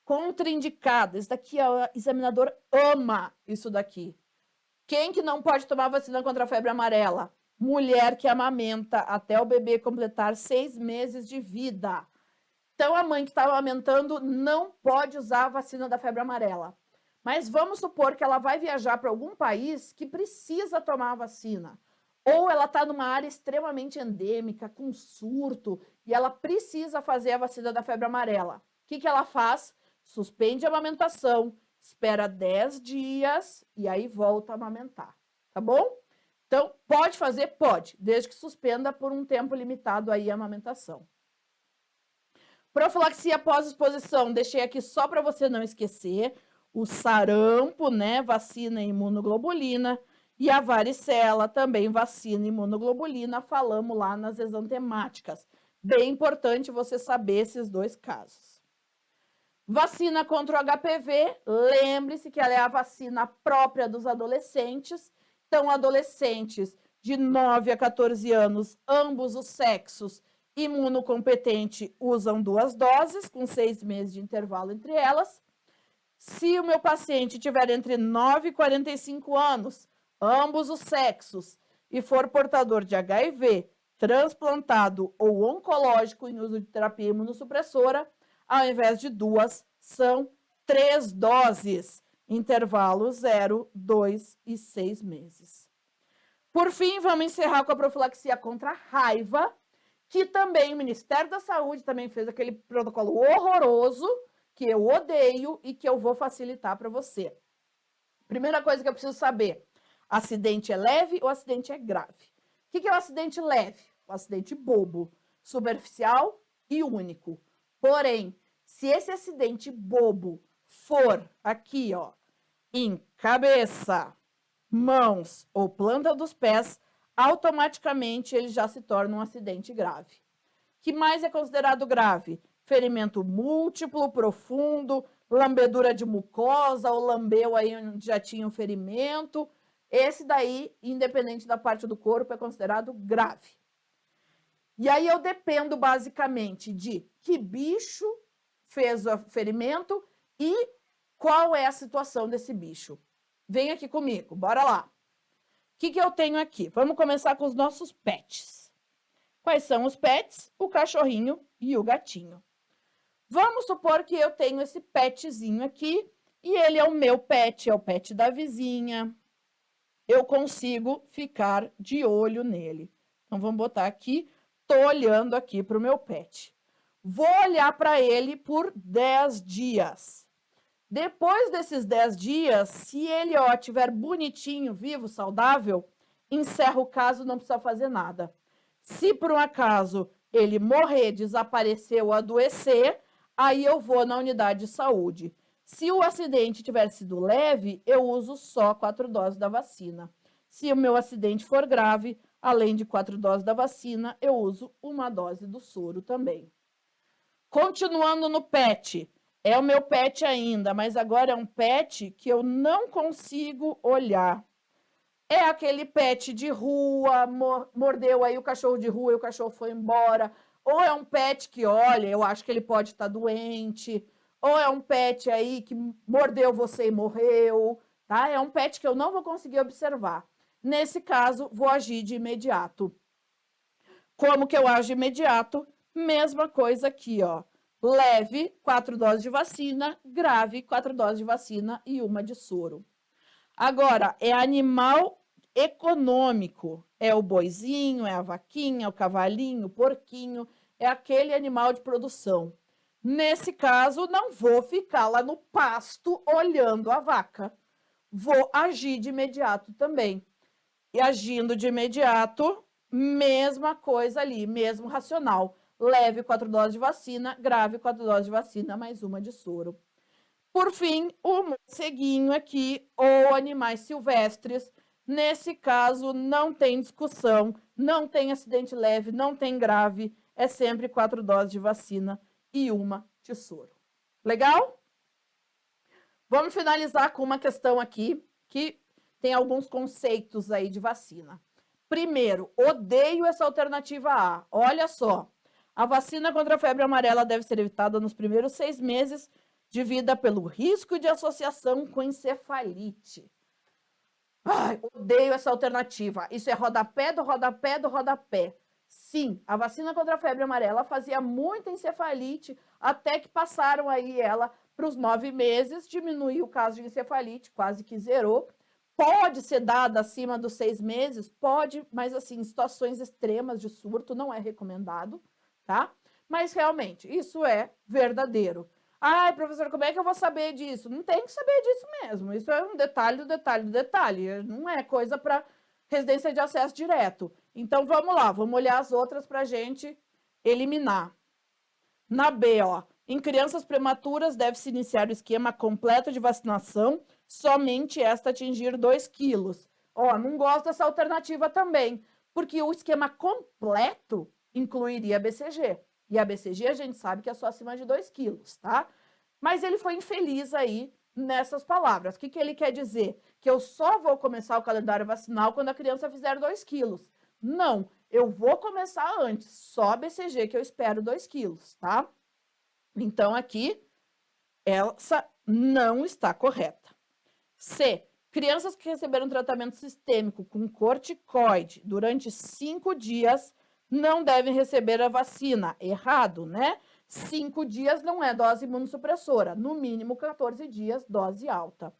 Contraindicada. Isso daqui, o examinador ama isso daqui. Quem que não pode tomar vacina contra a febre amarela? mulher que amamenta até o bebê completar 6 meses de vida. Então, a mãe que está amamentando não pode usar a vacina da febre amarela. Mas vamos supor que ela vai viajar para algum país que precisa tomar a vacina. Ou ela está numa área extremamente endêmica, com surto, e ela precisa fazer a vacina da febre amarela. O que ela faz? Suspende a amamentação, espera 10 dias e aí volta a amamentar. Tá bom? Então, pode fazer? Pode, desde que suspenda por um tempo limitado aí a amamentação. Profilaxia pós-exposição, deixei aqui só para você não esquecer. O sarampo, né, vacina imunoglobulina, e a varicela, também vacina imunoglobulina, falamos lá nas exantemáticas. Bem importante você saber esses 2 casos. Vacina contra o HPV, lembre-se que ela é a vacina própria dos adolescentes. Então, adolescentes de 9 a 14 anos, ambos os sexos, imunocompetente, usam 2 doses, com 6 meses de intervalo entre elas. Se o meu paciente tiver entre 9 e 45 anos, ambos os sexos, e for portador de HIV, transplantado ou oncológico em uso de terapia imunossupressora, ao invés de 2, são 3 doses, intervalo 0, 2 e 6 meses. Por fim, vamos encerrar com a profilaxia contra a raiva, que também o Ministério da Saúde também fez aquele protocolo horroroso, que eu odeio e que eu vou facilitar para você. Primeira coisa que eu preciso saber, acidente é leve ou acidente é grave? O que é o acidente leve? O acidente bobo, superficial e único. Porém, se esse acidente bobo for aqui, ó, em cabeça, mãos ou planta dos pés, automaticamente ele já se torna um acidente grave. O que mais é considerado grave? Ferimento múltiplo, profundo, lambedura de mucosa ou lambeu aí onde já tinha um ferimento. Esse daí, independente da parte do corpo, é considerado grave. E aí eu dependo basicamente de que bicho fez o ferimento e qual é a situação desse bicho. Vem aqui comigo, bora lá. O que eu tenho aqui? Vamos começar com os nossos pets. Quais são os pets? O cachorrinho e o gatinho. Vamos supor que eu tenho esse petzinho aqui e ele é o meu pet, é o pet da vizinha. Eu consigo ficar de olho nele. Então, vamos botar aqui, tô olhando aqui para o meu pet. Vou olhar para ele por 10 dias. Depois desses 10 dias, se ele estiver bonitinho, vivo, saudável, encerra o caso, não precisa fazer nada. Se por um acaso ele morrer, desaparecer ou adoecer, aí eu vou na unidade de saúde. Se o acidente tiver sido leve, eu uso só 4 doses da vacina. Se o meu acidente for grave, além de 4 doses da vacina, eu uso 1 dose do soro também. Continuando no pet, é o meu pet ainda, mas agora é um pet que eu não consigo olhar. É aquele pet de rua, mordeu aí o cachorro de rua e o cachorro foi embora. Ou é um pet que, olha, eu acho que ele pode estar doente. Ou é um pet aí que mordeu você e morreu, tá? É um pet que eu não vou conseguir observar. Nesse caso, vou agir de imediato. Como que eu ajo de imediato? Mesma coisa aqui, ó. Leve, 4 doses de vacina, grave, 4 doses de vacina e 1 de soro. Agora, é animal econômico. É o boizinho, é a vaquinha, o cavalinho, o porquinho, é aquele animal de produção. Nesse caso, não vou ficar lá no pasto olhando a vaca. Vou agir de imediato também. E agindo de imediato, mesma coisa ali, mesmo racional. Leve 4 doses de vacina, grave 4 doses de vacina, mais 1 de soro. Por fim, o morceguinho aqui, ou animais silvestres. Nesse caso, não tem discussão, não tem acidente leve, não tem grave. É sempre 4 doses de vacina e 1 de soro. Legal? Vamos finalizar com uma questão aqui, que tem alguns conceitos aí de vacina. Primeiro, odeio essa alternativa A. Olha só, a vacina contra a febre amarela deve ser evitada nos primeiros 6 meses de vida pelo risco de associação com encefalite. Ai, odeio essa alternativa. Isso é rodapé do rodapé do rodapé. Sim, a vacina contra a febre amarela fazia muita encefalite, até que passaram aí ela para os 9 meses, diminuiu o caso de encefalite, quase que zerou. Pode ser dada acima dos 6 meses? Pode, mas assim, em situações extremas de surto não é recomendado, tá? Mas realmente, isso é verdadeiro. Ai, professor, como é que eu vou saber disso? Não tem que saber disso mesmo. Isso é um detalhe do detalhe do detalhe. Não é coisa para residência de acesso direto. Então, vamos lá, vamos olhar as outras para a gente eliminar. Na B, ó, em crianças prematuras deve-se iniciar o esquema completo de vacinação, somente esta atingir 2 quilos. Ó, não gosto dessa alternativa também, porque o esquema completo incluiria a BCG. E a BCG a gente sabe que é só acima de 2 quilos, tá? Mas ele foi infeliz aí nessas palavras. O que, que ele quer dizer? Que eu só vou começar o calendário vacinal quando a criança fizer 2 quilos. Não, eu vou começar antes, só a BCG que eu espero 2 quilos, tá? Então, aqui, essa não está correta. C. Crianças que receberam tratamento sistêmico com corticoide durante 5 dias não devem receber a vacina. Errado, né? 5 dias não é dose imunossupressora, no mínimo 14 dias, dose alta.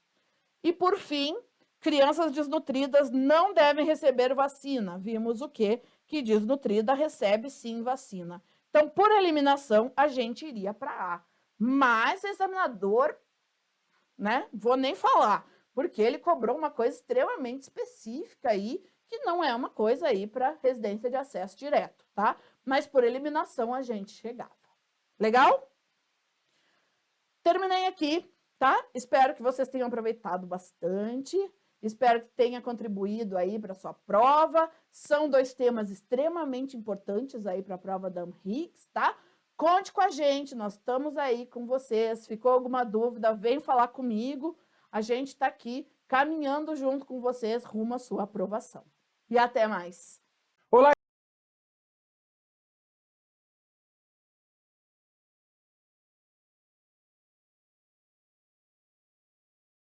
E, por fim, crianças desnutridas não devem receber vacina. Vimos o quê? Que desnutrida recebe sim vacina. Então, por eliminação, a gente iria para A. Mas o examinador, né, vou nem falar, porque ele cobrou uma coisa extremamente específica aí, que não é uma coisa aí para residência de acesso direto, tá? Mas por eliminação a gente chegava. Legal? Terminei aqui, tá? Espero que vocês tenham aproveitado bastante. Espero que tenha contribuído aí para a sua prova. São 2 temas extremamente importantes aí para a prova da Unhiggs, tá? Conte com a gente, nós estamos aí com vocês. Ficou alguma dúvida, vem falar comigo. A gente está aqui caminhando junto com vocês rumo à sua aprovação. E até mais!